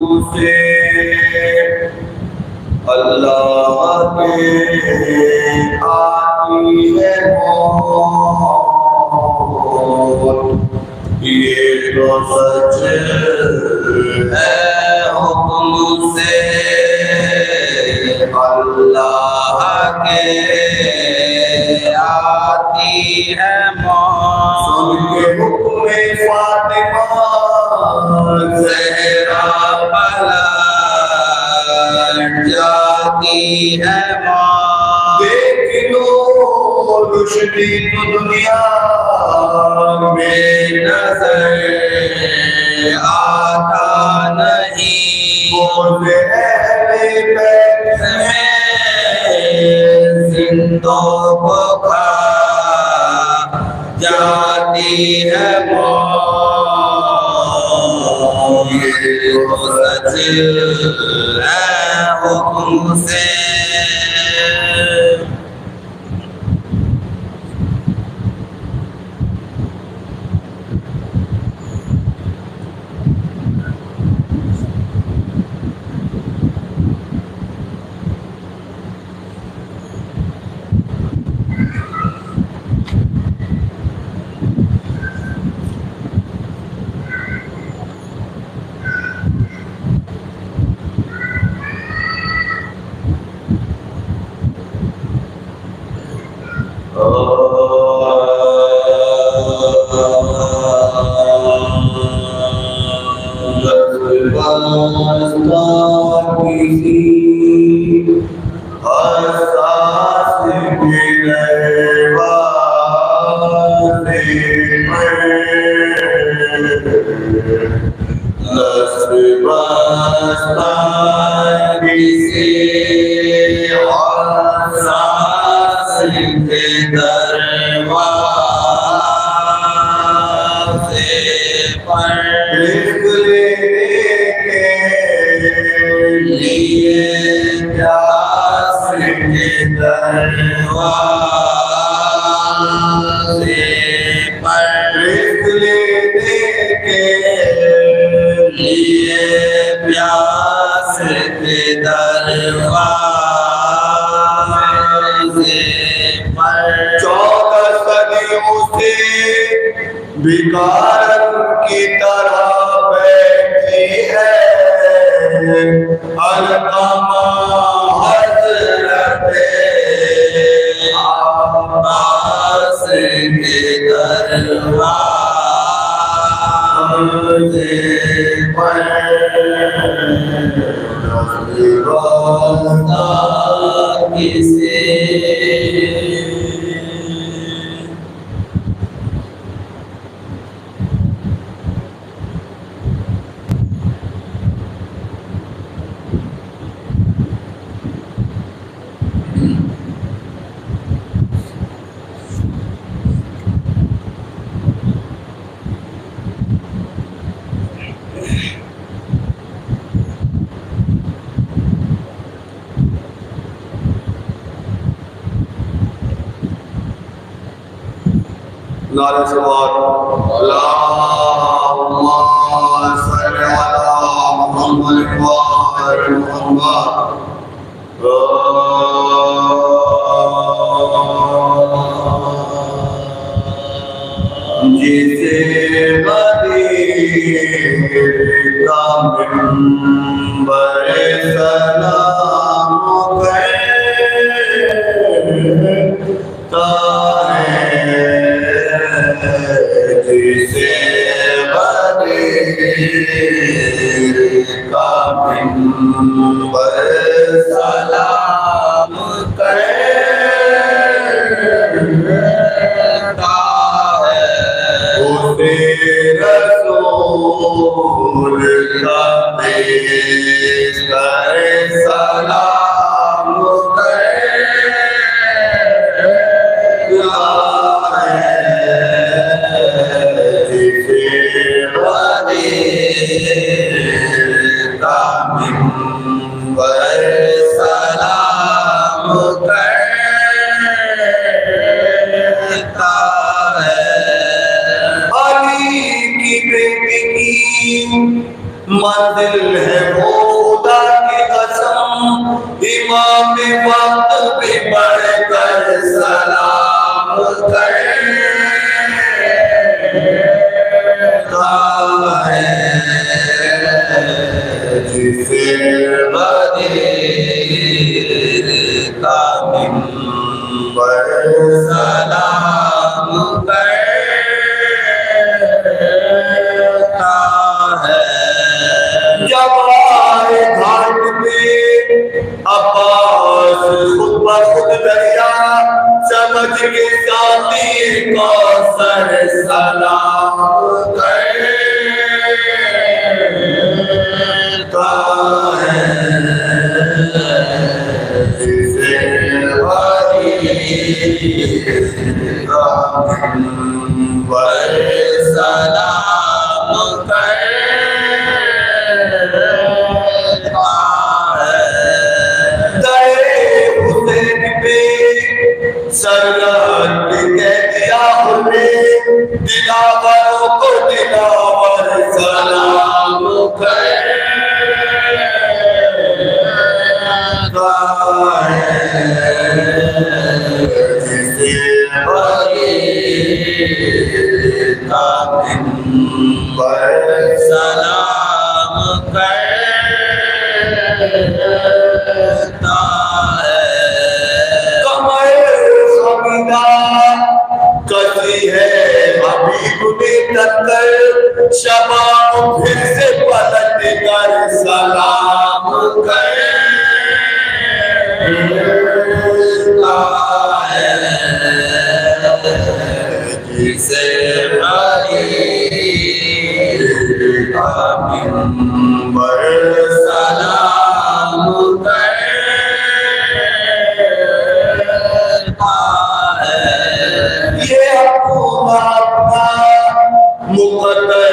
से अल्लाह के आती है मौत, ये तो सच है हुक्म से अल्लाह के आती है मौत। सुन के हुक्म फातिमा ज़हरा पलट जाती है मौत। देख लो रुश्दी तो दुनिया में नजर आता नहीं, बोले जिंदों को खा जाती है मौत, ये तो सच है हुक्म से। भिखारन की तरह बैठी है अलकामा हज़रत अब्बास के दरवाज़े पर किसे नारे सवार अल्लाहुम्मा सल्ली अला मुहम्मद व आले मुहम्मद। जिसे का मिंबर सलाम करता है, जिसे का मिंबर सलाम करता है, उसे रसूल का पेश करे सलाम करता है, जिसे का मिंबर सलाम करता है। अली की बेटी की मंजिल है वो जिसे बदीर का मिंबर सलाम करता है। जब आए घाट पे अब्बास खुद ब खुद दरिया समझ के साथी कौसर सलाम करता है। जिसे मिंबर सलाम करता है। दरे हुसैन पे सररत कह दिया हमने दिलावरों को दिलावर सलाम करता है। जिसे का मिंबर सलाम करता है। कमर हमीदा कसी है हबीब ने टक्कर शबाब फिर से पलट कर सलाम करता है। जिसे का मिंबर सलाम करता है। ये अपना मुकद्दर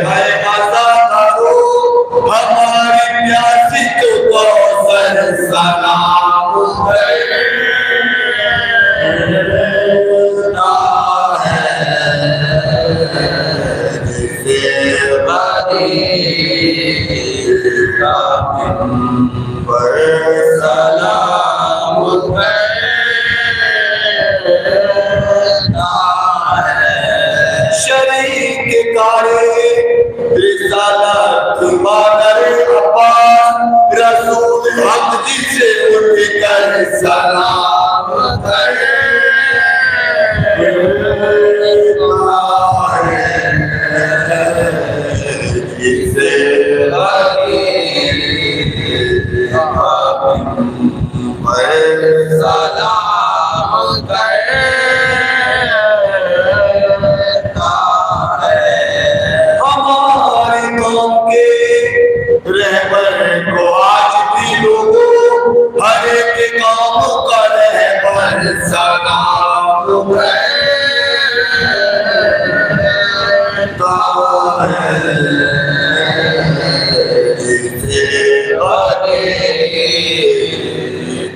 है आज़ादारो हमारी प्यासी को कौसर सलाम करता है। जिसे का मिंबर सलाम करता है। शरीक कारे रिसालत मादर अब्बास रसूल हक जिसे उठ कर सलाम करता है। जिसे मिंबर सलाम करता है। हमारे कौम के रहबर को आज भी लोगों हर एक काम का रहबर सलाम करता है। जिसे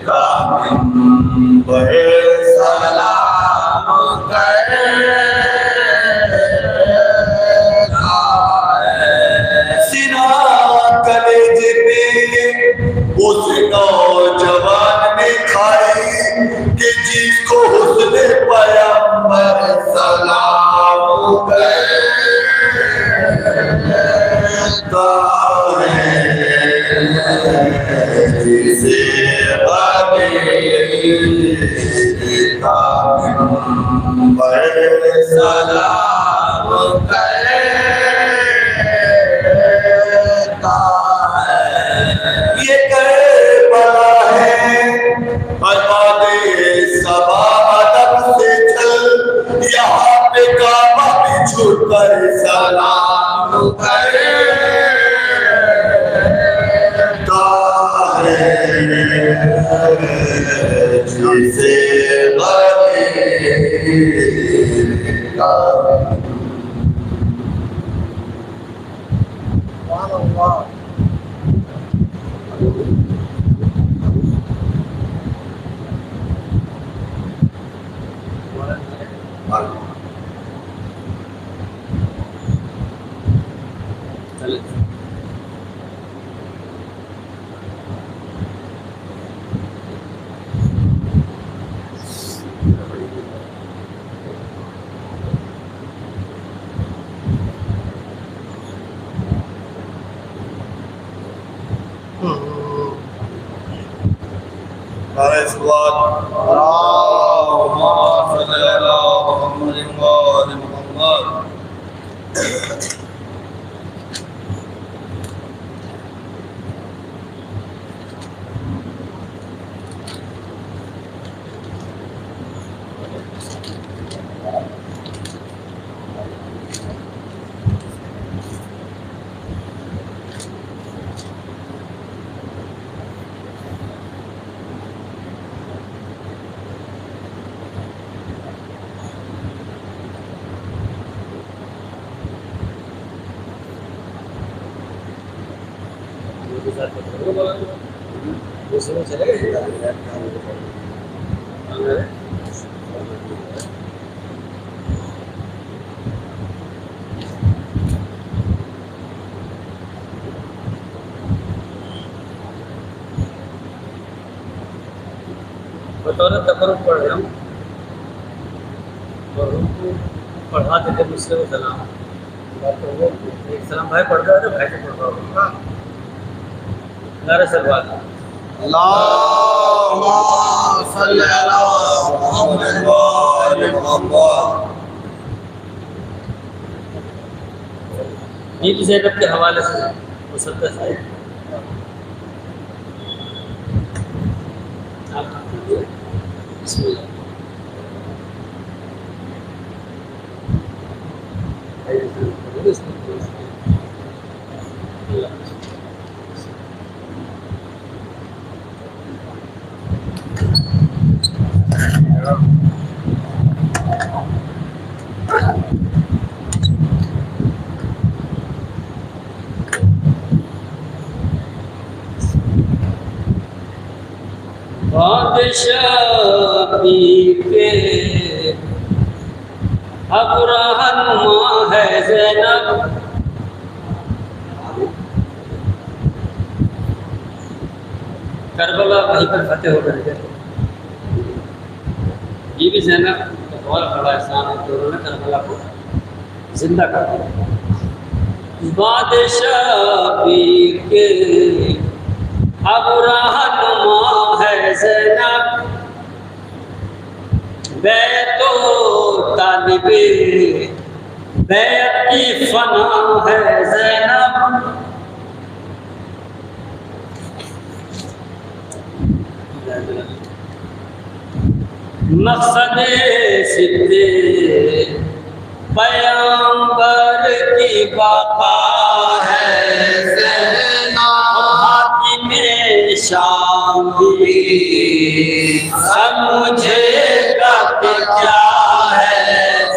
का मिंबर सलाम करता है। सीना कलेजे पे उस नौजवान ने खाई कि जिसको हुस्ने पैगंबर सलाम करता है। जिसे का मिंबर सलाम करता है। ये करबला है आबादे सबा अदब से चल यहाँ पे काबा बिछू कर सलाम करता है। जिसे नारे सलावत अल्लाहुम्मा सल्ली अला मुहम्मदिन व आलि मुहम्मद। बतौर तकर्रुब पढ़ रहा हूँ और उनको पढ़ाते थे मुझसे वो सलाम एक सलाम भाई पढ़ रहा है भाई को पढ़ रहा हूँ नारे सलवात अल्लाहुम्मा सल्ली अला मुहम्मदिन व आलि मुहम्मद। नील ज़ैनब के हवाले से मुसद्दस है बादशाही के अब रहनुमा है ज़ैनब। करबला वहीं पर फतेह हो गए। ये भी ज़ैनब का बहुत बड़ा एहसान है कि उन्होंने करबला को जिंदा कर दिया। बादशाही के अब रहनुमा है ज़ैनब, बैतो तालिबे बैत की फना है ज़ैनब। मक़सदे सिद्दे पैगंबर की बापा है शामी समझेगा कि क्या है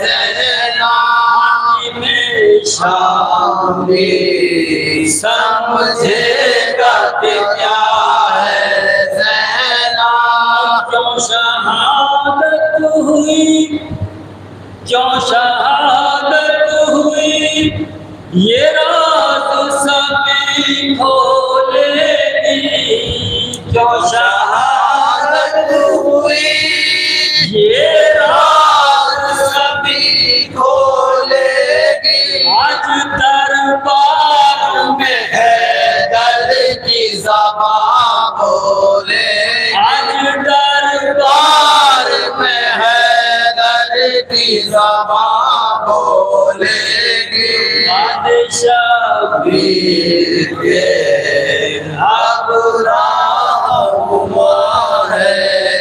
ज़ैनब में शामी समझेगा कि क्या है ज़ैनब। क्यों शहादत हुई क्यों शहादत हुई ये राज सभी खोलेगी। क्यों शहादत हुई ये राज सभी खोलेगी। आज दरबार में हैदर की ज़बान बोले। आज दरबार में हैदर की ज़बान बोलेगी। बादशाही के अब रहनुमा है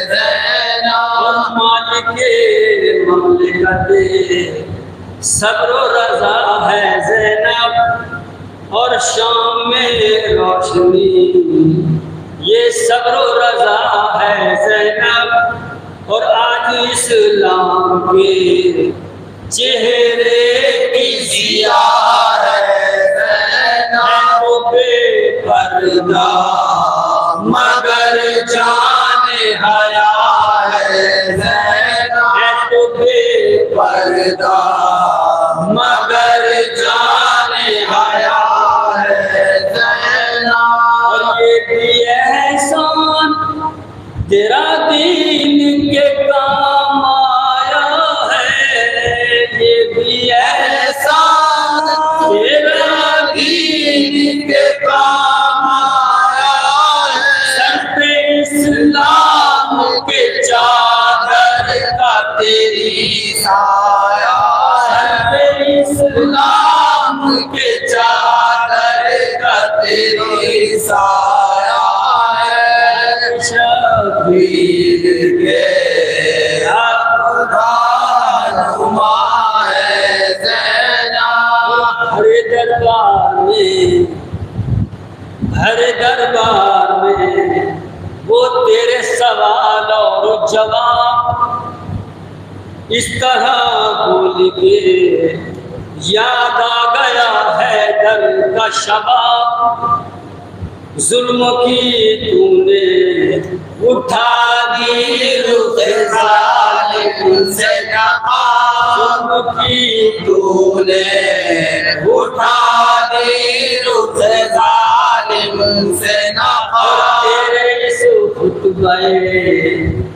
ज़ैनब। मालिके ममलिकते सब्र रज़ा है ज़ैनब। और शाम में रोशनी ये सब्र रज़ा है ज़ैनब। और आज इस्लाम के चेहरे की ज़िया है ज़ैनब। बेपर्दा मगर जाने हया है ज़ैनब। बेपर्दा मगर जाने हया है ज़ैनब। और ये भी एहसान तेरा दीन के काम आया है। ये भी एहसान तेरा दीन के काम आया साया है शबीर के रहनुमा है ज़ैना। हर दरबार में वो तेरे सवाल और जवाब इस तरह बोल के याद आ गया है दर का शबाब। जुल्म की तूने उठा दी रुख़ ज़ालिम से नकाब। जुल्म की तूने उठा दी रुख़ ज़ालिम से नकाब। तेरे इस खुतबे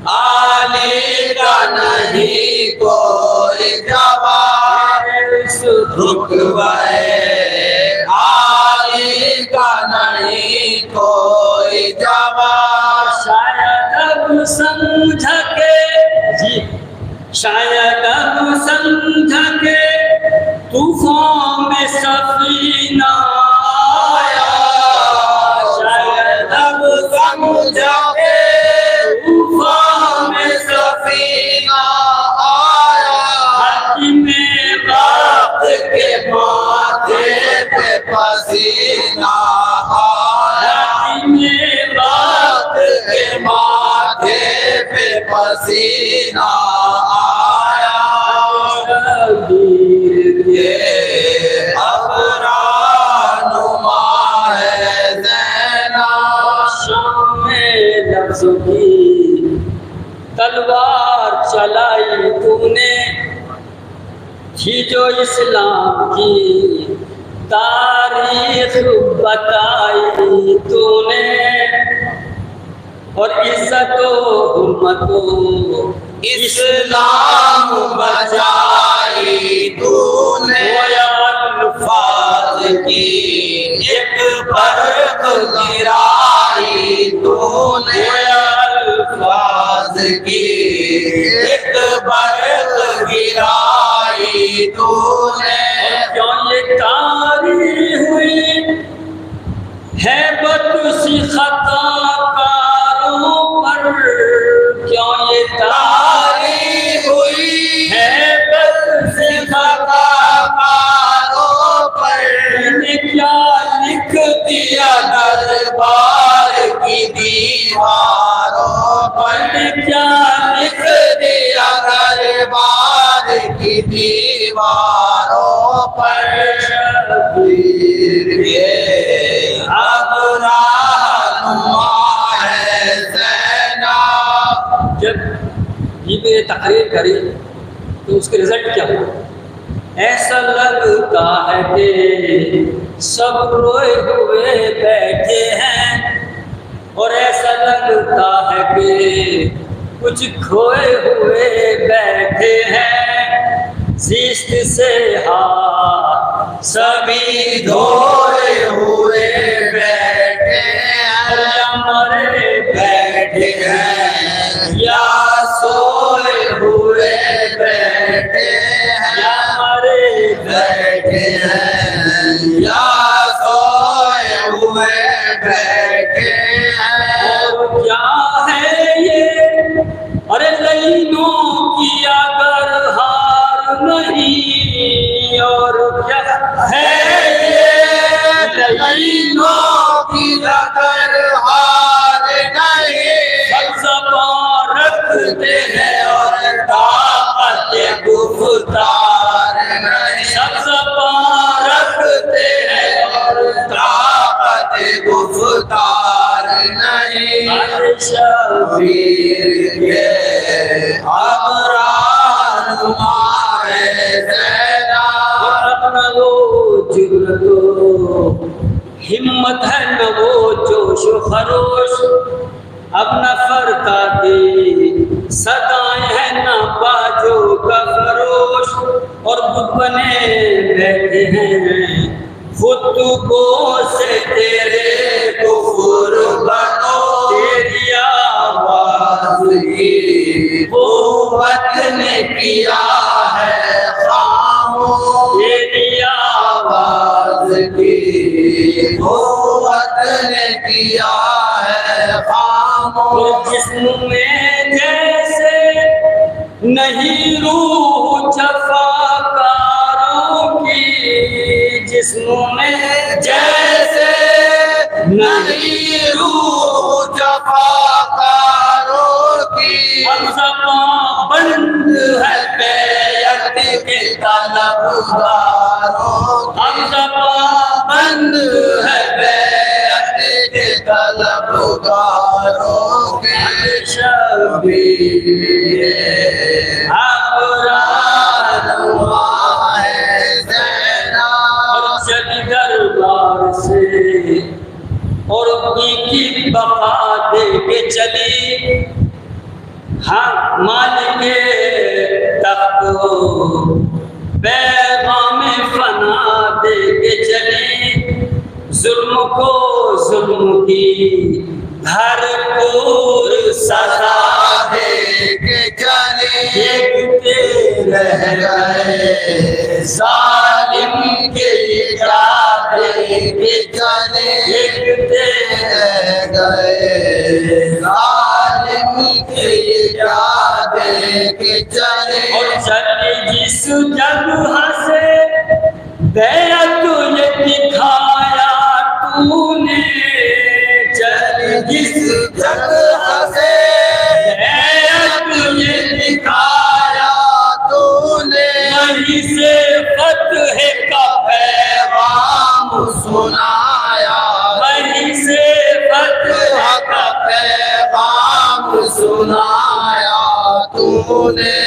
आली का नहीं कोई जवाब। रुतबे आली का नहीं कोई जवाब। शायद अब समझ के जी, शायद अब समझ के तूफान में सफीना आया। शायद अब समझ के तूफान में सफीना आया। हाकिमे वक्त के माथे पे पसीना आया। हाकिमे वक्त के माथे पे पसीना आया। शबीर ये अब रहनुमा है ज़ैना। शाम में लफ्ज़ों की तलवार चलाई तूने, थी जो इस्लाम की तारीख बताई तूने। और इज्जतो हुर्मतो इस्लाम बचाई तूने। अल्फाज की एक परत गिराई तूने। अल्फाज की एक परत गिराई तूने। क्यों ये तारी हुई है बतुसी खताकारों पर। क्यों ये तारी हुई है बतुसी खताकारों पर। मैंने क्या लिख दिया दरबार की दीवारों पर। क्या लिख दिया दरबार की दीवारों पर। शबीर के अब रहनुमा है ज़ैना। जब ये मेरे तकरीर करी तो उसके रिजल्ट क्या हुआ? ऐसा लगता है कि सब रोए हुए बैठे हैं, और ऐसा लगता है कि कुछ खोए हुए बैठे हैं। ज़िस्त से हाथ सभी धोए हुए बैठे हैं। या मरे बैठे हैं या सोए हुए बैठे हैं। या मरे बैठे हैं या सोए हुए बैठे हैं। और क्या है ये? अरे लईनों की अगर हार नहीं, और क्या है ये? लईनों की अगर हार नहीं। ज़बान रखते हैं और ताकत गुफ्तार नहीं। ज़बान रखते हैं और ताकत गुफ्तार नहीं। शबीर के अब रहनुमा है ज़ैना। अपना वो जुर्रतो हिम्मत है न वो जोश खरोश। अब नफर का दे सदाएं है न बाजो का फरोश। और बुत बने बैठे हैं खुतबों से तेरे कुफर बनो। तेरी आवाज़ की कुव्वत ने किया है खामोश। तेरी आवाज़ की कुव्वत ने किया है खामोश। जिस्म में जैसे नहीं रूह जफाकारों की, जिस्म में जैसे नहीं रूह जफाकारों की। हम ज़बां बंद है बैअत के तलबगारों, हम ज़बां बंद है बैअत के तलबगारों के। शबीर और चली दरबार से और की बफा दे के चली। हाँ मालिक तख्त पैगाम फना दे के चली। जुल्म को जुल्म की भरपूर सजा दे के चले। देखते रह गए जालिम के इरादे के चले। देखते रह गए जालिम के इरादे के चले। और चले जिस जगह से बैअत ये दिखाया तूने, चले जिस जगह से बैअत ये दिखाया तूने। वहीं से फतह का पैगाम सुनाया। वहीं से फतह का पैगाम सुनाया तूने।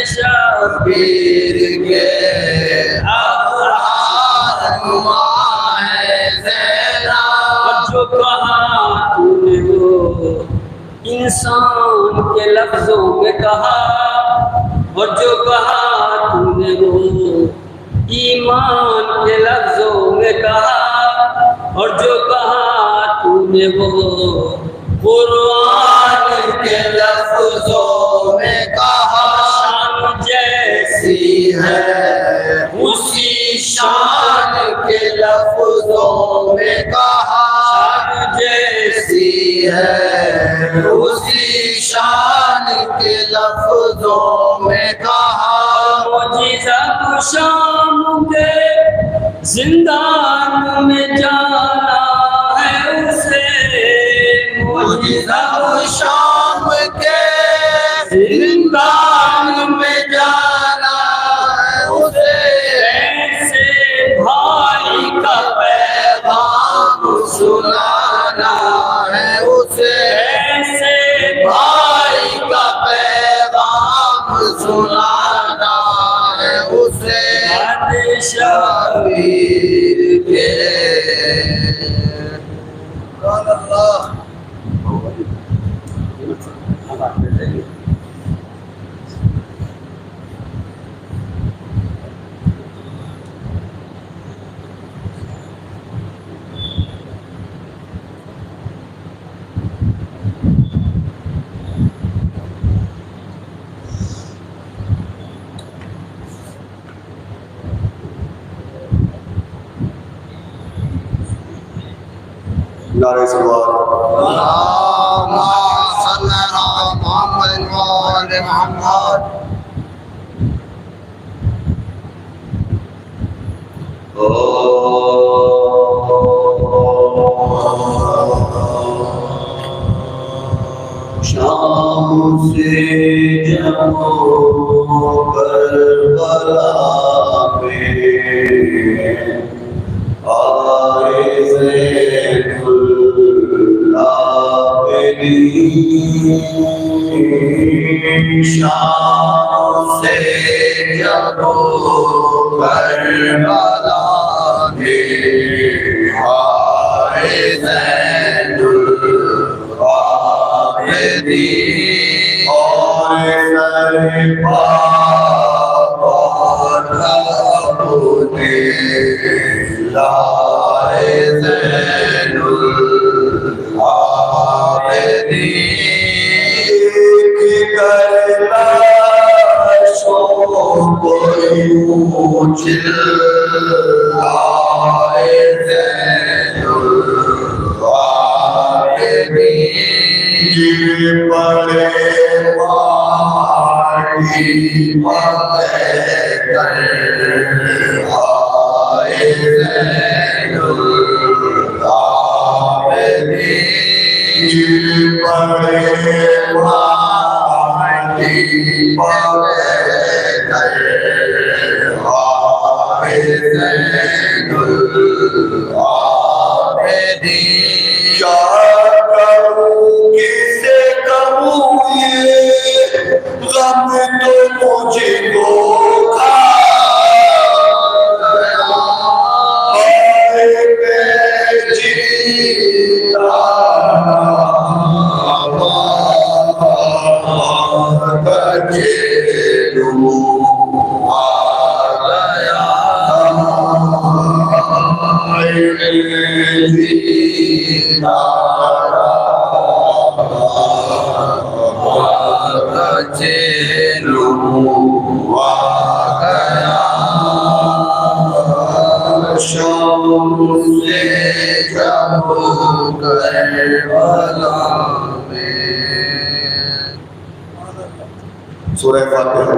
शबीर के जो कहा तूने वो इंसान के लफ्जों में कहा, और जो कहा तूने वो ईमान के लफ्जों में कहा, और जो कहा तूने वो कुरान के लफ्जों में कहा। शान जैसी है उसी शान के लफ्जों में कहा। शान जैसी है उसी शान के लफ्जों में कहा। मुझे शाम के जिंदान में जाना है उसे, मुझे शाम के जिंदान में जाना है उसे। ऐसे भाई का पैगाम सुनाना है उसे। ऐसे भाई का पैगाम सुनाना है उसे। शबीर के अल्लाह नारे सलवात। शाम से जब करबला में आए शाम से जब करबला में आए ज़ैनुल आबिदीन और लाए ज़ैनुल आबिदीन करता चिल्लाए ज़ैनुल गिर पड़े माटी पकड़ कर आए ज़ैनुल आबिदीन। गिर पड़े माटी पकड़ कर आए ज़ैनुल आबिदीन। क्या करूं किसे कहूं ये गम तो मुझको खा गया। मैं जीता बचे आ गया। सूरह फातिहा।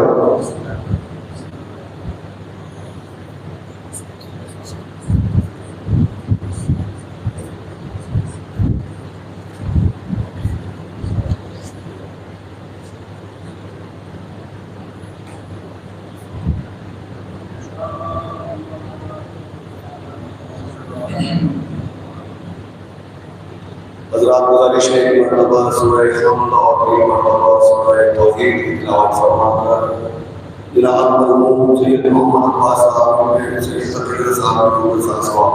हज़रात गुज़ारिश है कि मरतबा सूरह हमल और कई मरतबा सूरह तौहीद की तिलावत फरमाकर जनाब मरहूम सैयद मोहम्मद अब्बास साहब ने सैयद तकरीर साहब को साथ सवाब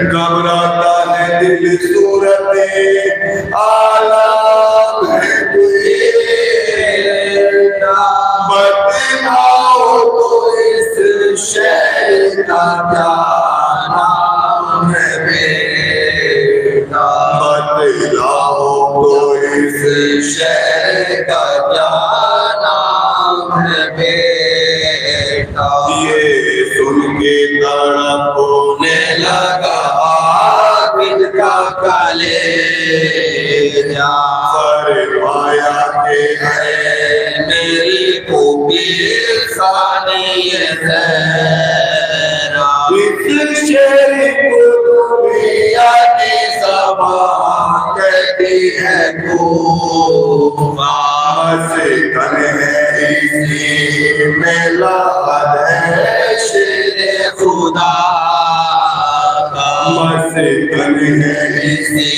घबराता है दिल दिल सूरत आलम है बताओ तो इस शहर का क्या नाम है बेटा, बताओ तो इस शहर का क्या नाम है बेटा। ये सुन के तड़प होने लगा आबिद का कलेजा, फरमाया के है मेरी खूबी सानी ज़हरा, इस शेर को दुनिया की ज़बान कहती है कूफा, मस्कन है इसी में लाद है शेर खुदा का, मस्कन है इसी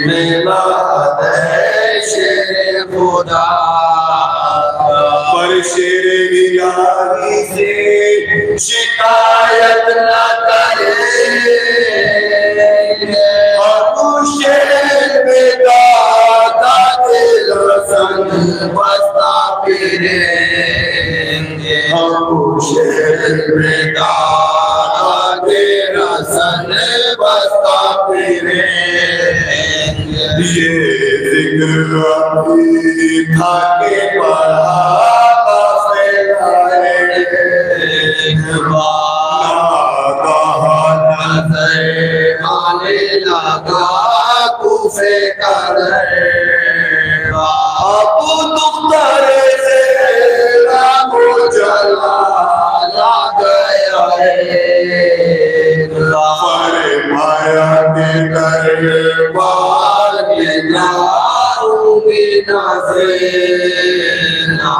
में लाद है शेर खुदा का। पर शेर गिलानी से शिकायत न करे, शेर बेटा दिल संग बस्ता फिरेंगे, हम शेर बेटा तेरा संग बस्ता फिरेंगे। ये जिक्र अभी था के पढ़ा आने लगा कूफे का अबू दुख्तर से रामो जला गया फरमाया के दरबार में जाऊंगी ना सेना,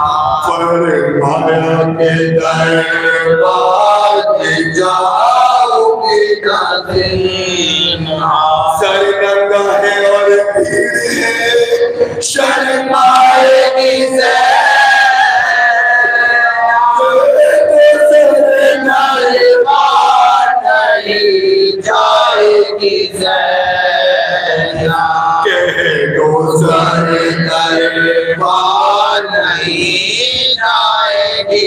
फरमाया के दरबार में जाऊंगी ना सेना। सर नंगा है और भीड़ है शर्माएगी नहीं जाएगी कह दो सर दरबार नहीं जाएगी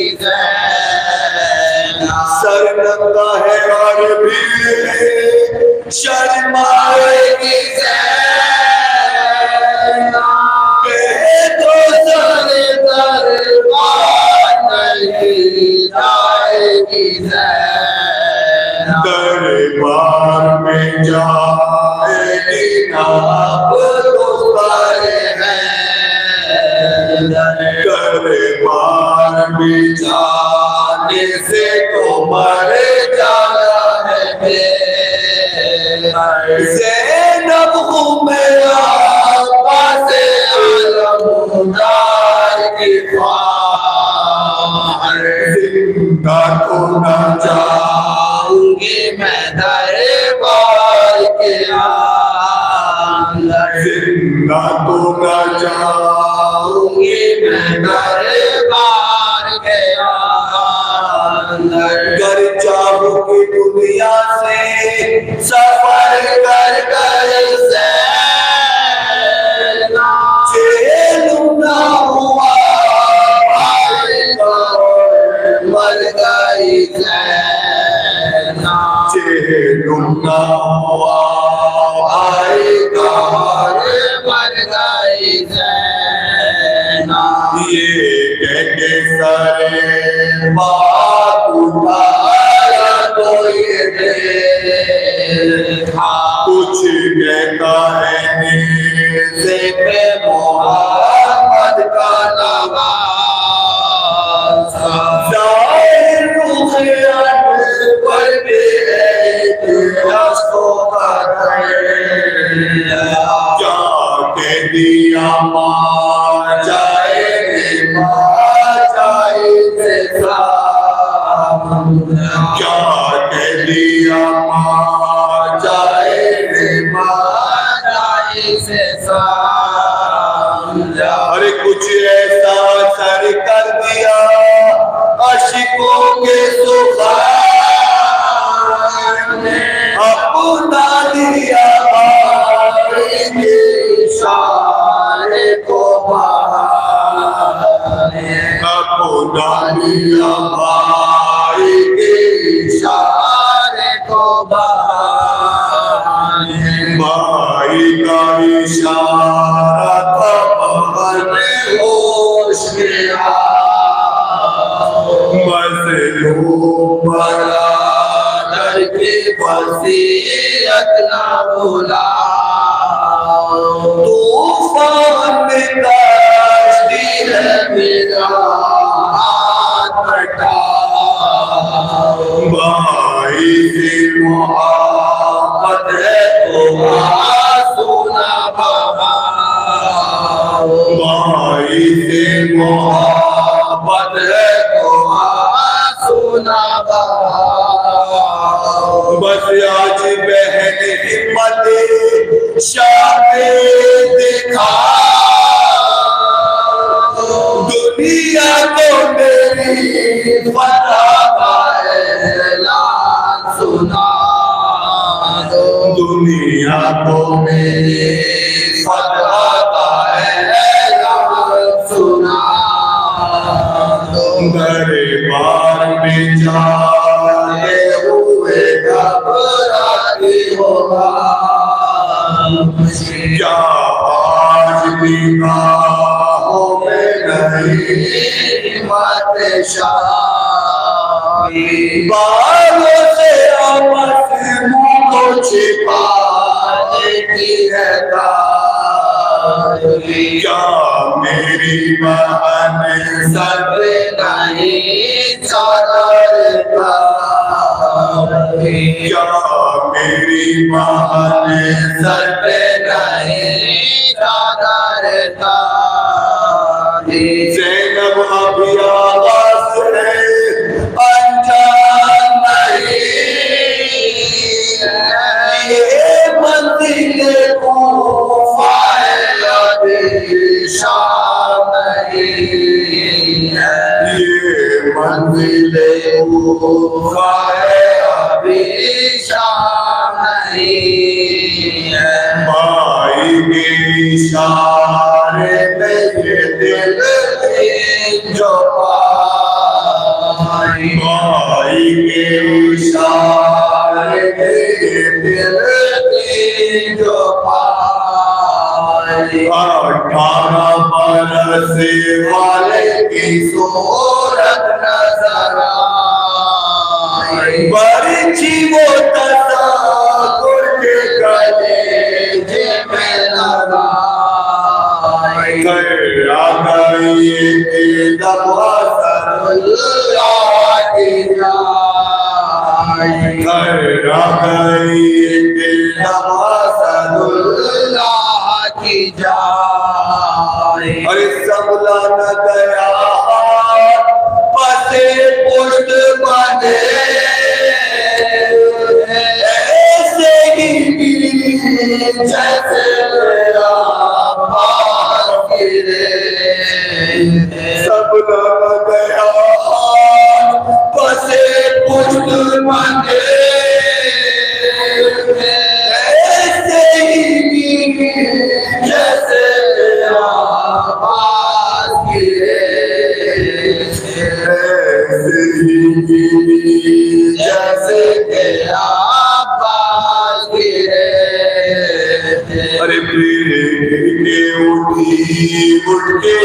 सर नंगा है और भीड़ है शर्माएगी दरबार में जाएगी ना दरबार में जाने से तो मर जाना है ज़ैनब में आवाज़ अलमदार की जिंदा तो न जाऊंगी मैं दरबार के अंदर, जिंदा तो न जाऊंगी मैं दरबार के अंदर। घर जाऊंगी दुनिया से सफर कर कर से लूंगा हुआ मर गई लूंगा हुआ आएगा मर गई ये कह के सारे बात उठाया तो ये देखा कुछ कहता है से पे मोहम्मद का नवासा जाहिर पर भी क्या कह दिया माँ जाएगी माँ जाए क्या कह दिया माँ जाएगी माँ जाए अरे कुछ ऐसा सर कर दिया आशिकों के सुखार अपना दिया भाई का इशारा था बहन होश में आ मजलूम बरादर की वसीयत ना भूला तूफान में कश्ती है मेरा हाथ बटा भाई से मोहब्बत है तो आंसू ना बहा भाई से मोहब्बत है तो आंसू ना बहा बस आज बहन हिम्मत शामे दिखा दुनिया को मेरी फतह का ऐलान सुना दो दुनिया को मेरी फतह का ऐलान सुना दो दरबार में जाते हुए घबराती होगा क्या आज निगाहों में नहीं मत शाही बालों से आपस मुंह को छिपाने की है तारी क्या मेरी बहन सर पे नहीं चादर क्या मेरी बहन सर पे नहीं चादर ज़ैनब अभी आवाज़ है अनजान नहीं ये मंजिल कूफा है अभी शाम नहीं ये मंजिल कूफा है अभी शाम नहीं भाई के इशारे में ये दिल जो पाई भाई के इशारे में ये दिल जो पाई 18 बरस वाले की सूरत नजर आई बरछी वो तस्वीर के गले में लगाई आ गई के दबा सरुल्लाह की जाई आ गई के दबा सरुल्लाह की जाई अरे सबला न गया पसे पुष्ट बने ऐसे ही जैसे मेरा पास गिरे सब लग गया पसे पुष्ट बने ऐसे ही जैसे मेरा पास गिरे ऐसे ही जैसे तेरा पास गिरे अरे फिर के उठी उठ के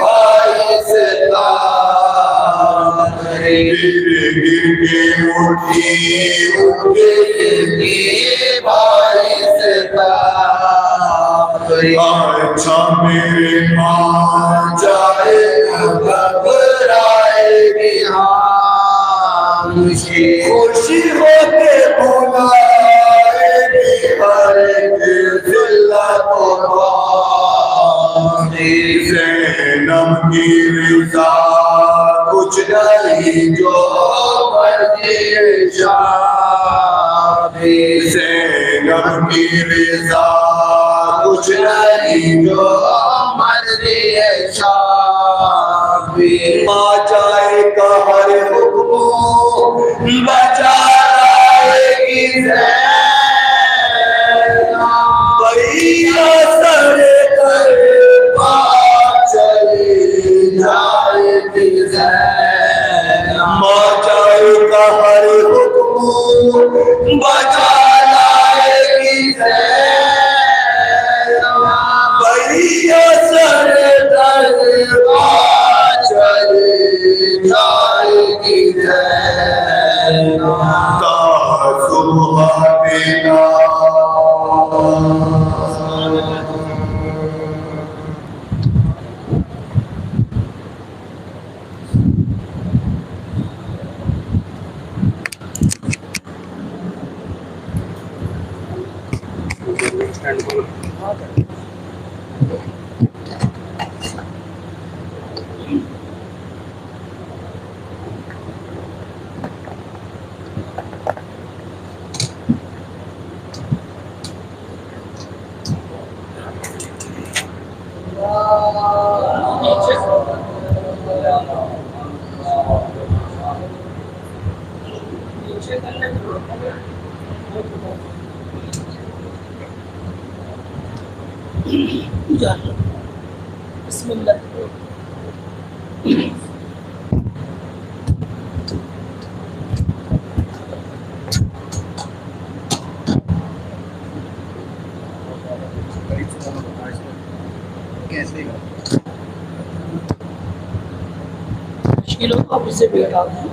भाई से गिर के उठी उठ के भाई से अच्छा मेरे मां जाए घबराएगी हाँ खुशी होके बुलाएगी हर ज़ैनब की रिज़ा कुछ नहीं जो मर्ज़ी शादी ज़ैनब की रिज़ा कुछ नहीं जो मर्ज़ी शादी आ जाएगा हर हुक्म बचा लाएगी सरे चली जाएगी का हर हुक्म बचा लाएगी बिस्मिल्लाह। मुश्किल हो आप इसे बैठा दें।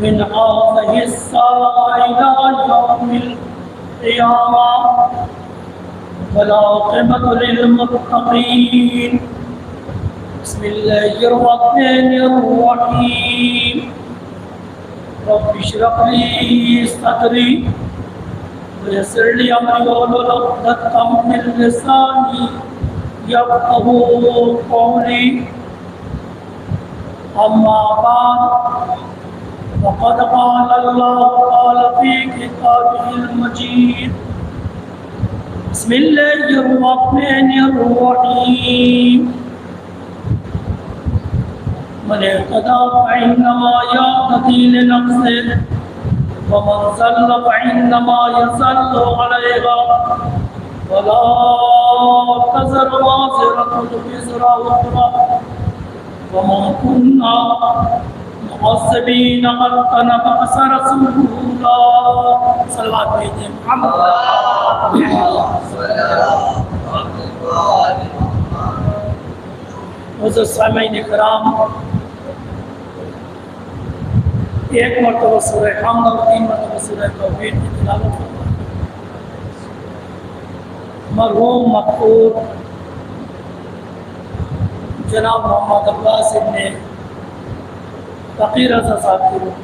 मिन हाज़िहि अस्साअ इला यौमिल क़ियामा वल आक़िबतु लिल मुत्तक़ीन। बिस्मिल्लाहिर रहमानिर रहीम। रब्बि इश्रह ली सदरी वयस्सिर ली अमरी वहलुल उक़दतम मिन लिसानी यफ़क़हू क़ौली। अम्मा बाद फ़क़द क़ाल अल्लाहु तआला फ़ी किताबिहिल मजीद। बिस्मिल्लाहिर रहमानिर रहीम। मन इह्तदा फ़इन्नमा यहतदी लिनफ़्सिहि व मन ज़ल्ल फ़इन्नमा यज़ल्लु अलैहा वला तज़रु वाज़िरतुन विज़रा उख़रा वमा कुन्ना मुअज़्ज़िबीन हत्ता नबअस रसूला। सल्लल्लाहु अलैहि वसल्लम। सामीईन इकराम, एक मरतबा सूरह हमद और 3 मरतबा सूरह तौहीद की तिलावत फरमाएं। मरहूम मक़बूल जनाब मोहम्मद अब्बास इब्न फ़कीर रज़ा साहब की रूह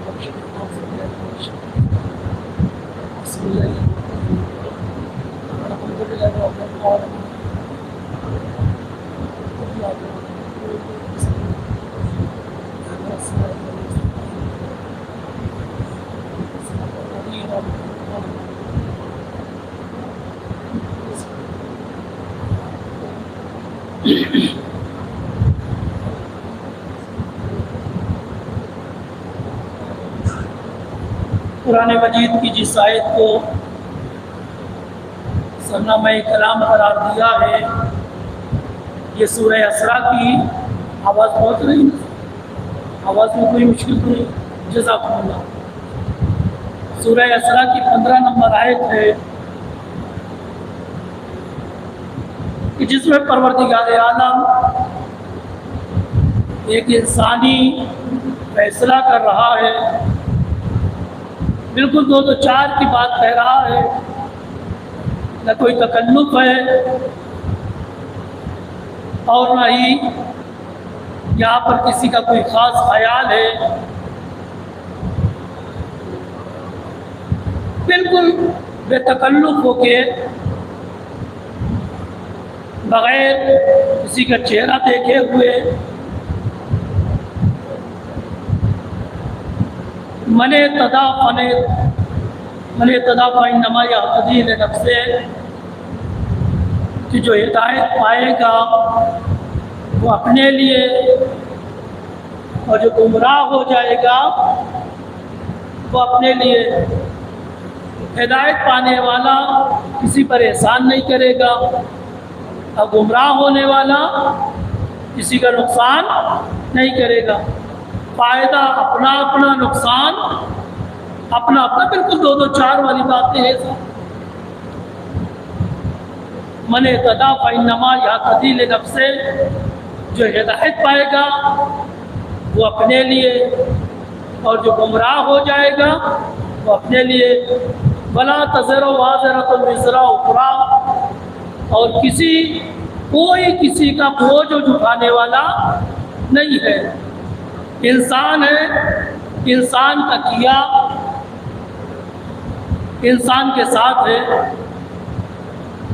कुरान मजीद की जिस आयत को सरनामा कलाम करार दिया है, ये सूरह असरा की आवाज़ बहुत रही, आवाज़ में कोई मुश्किल तो नहीं। जज़ाकुमुल्लाह। सूरह असरा की 15 नंबर आयत है कि जिसमें परवरदिगार आलम एक इंसानी फैसला कर रहा है, बिल्कुल 2-4 की बात कह रहा है, न कोई तकल्लुफ है और न ही यहाँ पर किसी का कोई ख़ास ख्याल है। बिल्कुल बेतकल्लुफ होके बग़ैर किसी का चेहरा देखे हुए मने तदा फ़इन्नमा यहतदी लिनफ़्सिहि कि जो हिदायत पाएगा वो अपने लिए और जो गुमराह हो जाएगा वो अपने लिए। हिदायत पाने वाला किसी पर एहसान नहीं करेगा और गुमराह होने वाला किसी का नुकसान नहीं करेगा। फ़ायदा अपना अपना, नुकसान अपना अपना, बिल्कुल 2-4 वाली बातें हैं। मन इह्तदा फ़इन्नमा यहतदी लिनफ़्सिहि, जो हिदायत पाएगा वो अपने लिए और जो गुमराह हो जाएगा वो अपने लिए। वला तज़रु वाज़िरतुन विज़रा उख़रा, और कोई किसी का बोझ उठाने वाला नहीं है। इंसान है, इंसान का किया इंसान के साथ है।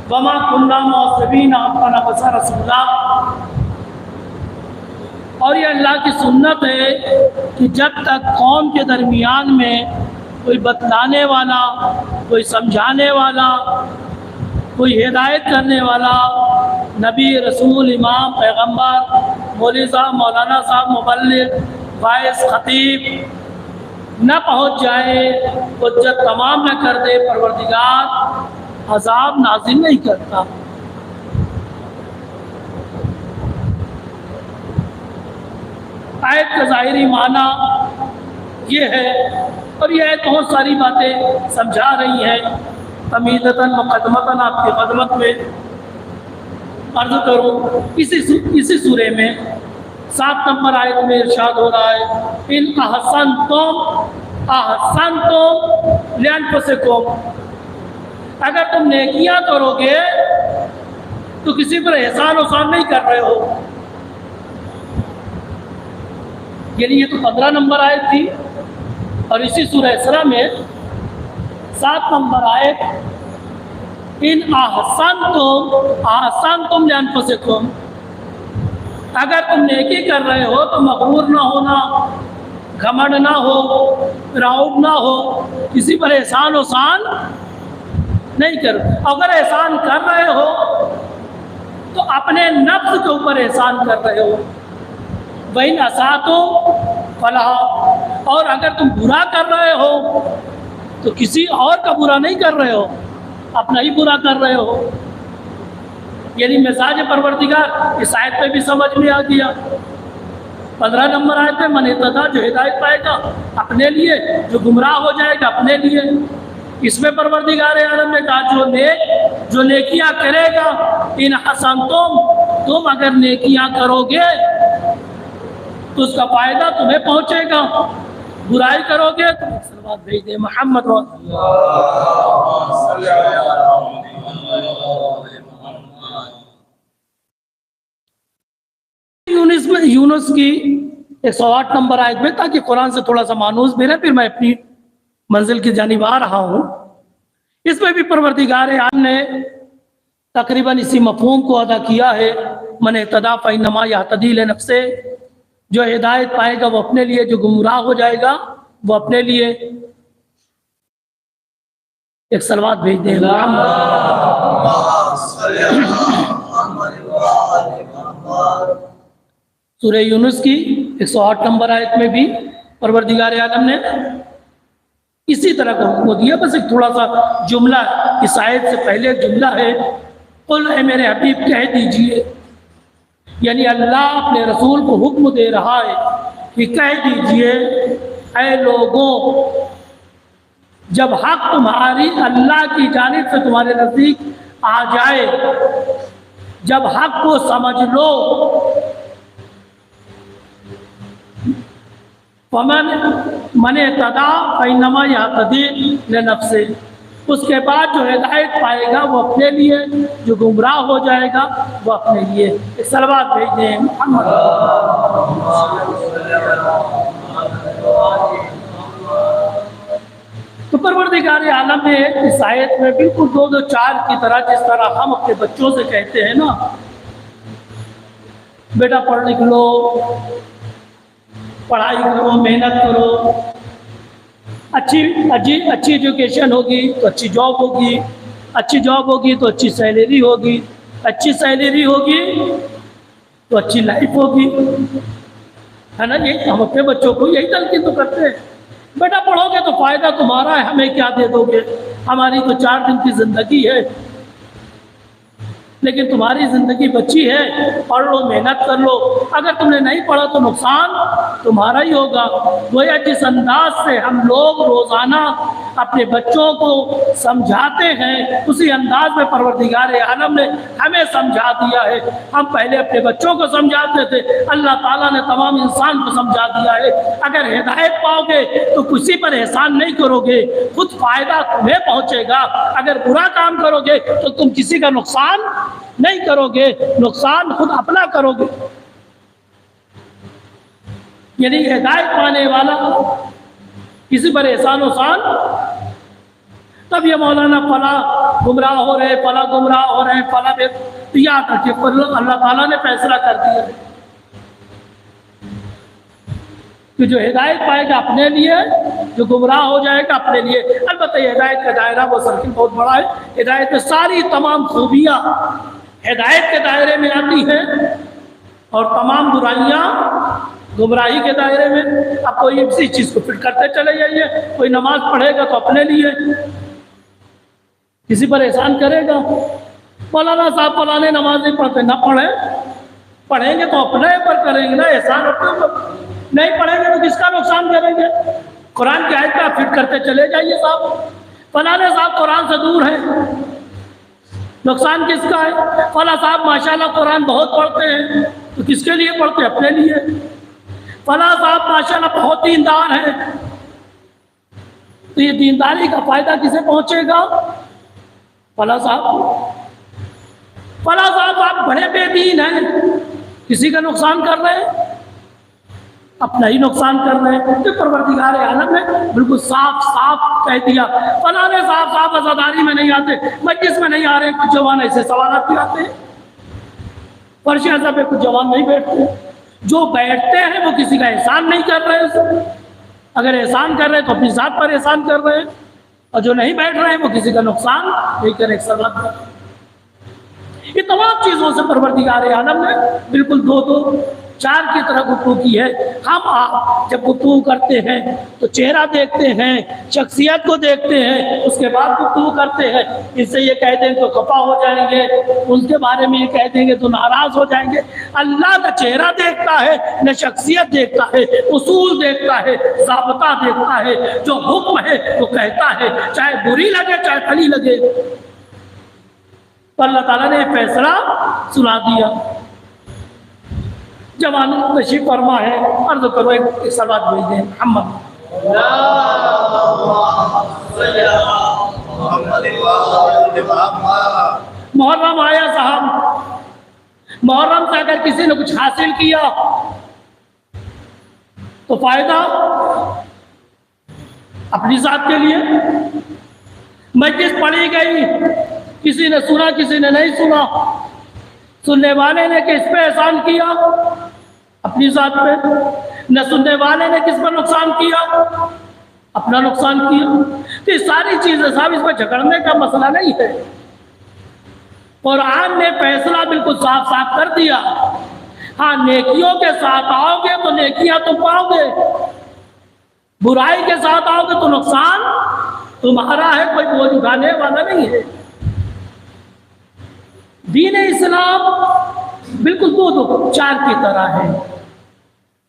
वमा कुन्ना मुअज़्ज़िबीन हत्ता नबअस रसूला, और ये अल्लाह की सुन्नत है कि जब तक कौम के दरमियान में कोई बतलाने वाला, कोई समझाने वाला, कोई हिदायत करने वाला नबी, रसूल, इमाम, पैगम्बर, मौलवी साहब, मौलाना साहब, मुबल्लिग, वाइस, खतीब न पहुँच जाए, हुज्जत तमाम न कर दे, परवरदिगार अज़ाब नाज़िल नहीं करता। आयत का ज़ाहिरी माना ये है, और ये आयत बहुत सारी बातें समझा रही है। तमीदतन मुक़द्दमतन आपकी खदमत में अर्ज़ करूँ, इसी सूरे में 7 नंबर आयत में इरशाद हो रहा है, इन अहसनतुम अहसनतुम लिअनफुसिकुम, अगर तुम नेकियां करोगे तो किसी पर एहसान उसान नहीं कर रहे हो। यानी ये तो 15 नंबर आयत थी, और इसी सूरह इसरा में 7 नंबर आयत, इन अहसनतुम लिअनफुसिकुम, अगर तुम नेकी कर रहे हो तो मगरूर ना होना, घमंड ना हो, प्राउड ना हो, किसी पर एहसान उसान नहीं करो। अगर एहसान कर रहे हो तो अपने नफ्स के ऊपर एहसान कर रहे हो। वही नसातो फलाह, और अगर तुम बुरा कर रहे हो तो किसी और का बुरा नहीं कर रहे हो, अपना ही बुरा कर रहे हो। यानी मिजाज परवरदिगार इस आयत में भी समझ में आ गया। 15 नंबर आयत में मन इत्तदा, जो हिदायत पाएगा अपने लिए, जो गुमराह हो जाएगा अपने लिए। इसमें परवरदिगार आलम ने कहा जो नेकियां करेगा, इन हसनतुम, तुम अगर नेकियां करोगे तो उसका फायदा तुम्हें पहुंचेगा, बुराई करोगे तो सलवात भेज दे मोहम्मद। यूनुस की 108 नंबर आयत में, ताकि कुरान से थोड़ा सा मानूस भी रहे, फिर मैं अपनी मंजिल की जानिब आ रहा हूँ। इसमें भी परवरदिगार आलम ने तकरीबन इसी मफहूम को अदा किया है। मन इत्तदा फइन्नमा यहतदी लिनफ्से, जो हिदायत पाएगा वो अपने लिए, जो गुमराह हो जाएगा वो अपने लिए। एक सलवात भेज दें। सूरह यूनुस की 108 नंबर आयत में भी परवरदिगार आलम ने इसी तरह का हुक्म दिया। बस एक थोड़ा सा जुमला इस आयत से पहले एक जुमला है, कुल है मेरे हबीब कह दीजिए, यानी अल्लाह अपने रसूल को हुक्म दे रहा है कि कह दीजिए, ऐ लोगों, जब हक तुम्हारी अल्लाह की जानिब से तुम्हारे नज़दीक आ जाए, जब हक को समझ लो, मन इत्तदा फइन्नमा यहतदी लिनफ्से, उसके बाद जो हिदायत पाएगा वो अपने लिए, जो गुमराह हो जाएगा वो अपने लिए। एक सलवात भेज दें मोहम्मद। तो परवरदिगार आलम ने इस आयत में बिल्कुल 2-2-4 की तरह, जिस तरह हम अपने बच्चों से कहते हैं ना, बेटा पढ़ लिख लो, पढ़ाई करो, मेहनत करो, अच्छी एजुकेशन होगी तो अच्छी जॉब होगी, अच्छी जॉब होगी तो अच्छी सैलरी होगी, अच्छी सैलरी होगी तो अच्छी लाइफ होगी, है ना। यही हम अपने बच्चों को यही तलकीन तो करते हैं। बेटा पढ़ोगे तो फायदा तुम्हारा है, हमें क्या दे दोगे, हमारी तो 4 दिन की जिंदगी है, लेकिन तुम्हारी जिंदगी बची है, पढ़ लो, मेहनत कर लो। अगर तुमने नहीं पढ़ा तो नुकसान तुम्हारा ही होगा। गोया जिस अंदाज से हम लोग रोजाना अपने बच्चों को समझाते हैं, उसी अंदाज में परवरदिगार आलम ने हमें समझा दिया है। हम पहले अपने बच्चों को समझाते थे, अल्लाह ताला ने तमाम इंसान को समझा दिया है। अगर हिदायत पाओगे तो किसी पर एहसान नहीं करोगे, खुद फायदा तुम्हें पहुंचेगा। अगर बुरा काम करोगे तो तुम किसी का नुकसान नहीं करोगे, नुकसान खुद अपना करोगे। यानी हिदायत पाने वाला किसी पर एहसान उसान, तब ये मौलाना फला गुमराह हो रहे, फला गुमराह हो रहे, फला बे, तो याद रखिए अल्लाह ताला ने फैसला कर दिया कि जो हिदायत पाएगा अपने लिए, जो गुमराह हो जाएगा अपने लिए। अलबत्ता हिदायत का दायरा वो सर्किल बहुत बड़ा है। हिदायत में सारी तमाम खूबियाँ हिदायत के दायरे में आती हैं और तमाम बुराइयाँ गुमराही के दायरे में। अब कोई इसी चीज़ को फिट करते चले जाइए। कोई नमाज पढ़ेगा तो अपने लिए, किसी पर एहसान करेगा। मौलाना साहब फलाने नमाज नहीं पढ़ते, ना पढ़ेंगे तो अपने पर करेंगे ना, एहसान अपने ऊपर। नहीं पढ़ेंगे तो किसका नुकसान करेंगे। कुरान की आयत का फिट करते चले जाइए। साहब फलाने साहब कुरान से दूर है, नुकसान किसका है। फला साहब माशाल्लाह कुरान बहुत पढ़ते हैं, तो किसके लिए पढ़ते हैं, अपने लिए। फला साहब माशाल्लाह बहुत दीनदार है, तो ये दीनदारी का फायदा किसे पहुंचेगा? फला साहब आप बड़े बेदीन हैं, किसी का नुकसान कर रहे हैं, अपना ही नुकसान कर रहे हैं। तो परवरदिगार आलम ने बिल्कुल साफ साफ कह दिया, फलाने साहब आजादारी में नहीं आते, मजलिस में नहीं आ रहे, कुछ जवान ऐसे सवाल भी आते हैं, फर्श अज़ब पे कुछ जवान नहीं बैठते। जो बैठते हैं वो किसी का एहसान नहीं कर रहे हैं, अगर एहसान कर रहे हैं तो अपनी जात पर एहसान कर रहे हैं, और जो नहीं बैठ रहे हैं वो किसी का नुकसान नहीं कर रहे। ये तमाम चीज़ों से परवरदिगार आलम ने बिल्कुल दो चार की तरह गुफ्तगू की है। हम आप जब गुफ्तगू करते हैं तो चेहरा देखते हैं, शख्सियत को देखते हैं, उसके बाद गुफ्तगू करते हैं। इससे ये कह दें तो खफा हो जाएंगे, उनके बारे में ये कह देंगे तो नाराज हो जाएंगे। अल्लाह न चेहरा देखता है, न शख्सियत देखता है, उसूल देखता है, ज़ाब्ता देखता है। जो हुक्म है वो कहता है, चाहे बुरी लगे चाहे भली लगे। तो अल्लाह ताला ने फैसला सुना दिया। जवान तशरीफ फरमा है, अर्ज करो एक सलात भेज दें मोहम्मद। मुहर्रम आया साहब, मुहर्रम से अगर किसी ने कुछ हासिल किया तो फायदा अपनी जात के लिए। मजलिस पढ़ी गई, किसी ने सुना किसी ने नहीं सुना, सुनने वाले ने किस पे एहसान किया? अपनी जात पे। न सुनने वाले ने किस पर नुकसान किया? अपना नुकसान किया। तो ये सारी चीजें साहब, इसमें झगड़ने का मसला नहीं है। कुरान ने फैसला बिल्कुल साफ साफ कर दिया। हाँ, नेकियों के साथ आओगे तो नेकियां तुम पाओगे, बुराई के साथ आओगे तो नुकसान तुम्हारा है, कोई बोझ उठाने वाला नहीं है। दीन इस्लाम बिल्कुल दो चार की तरह है।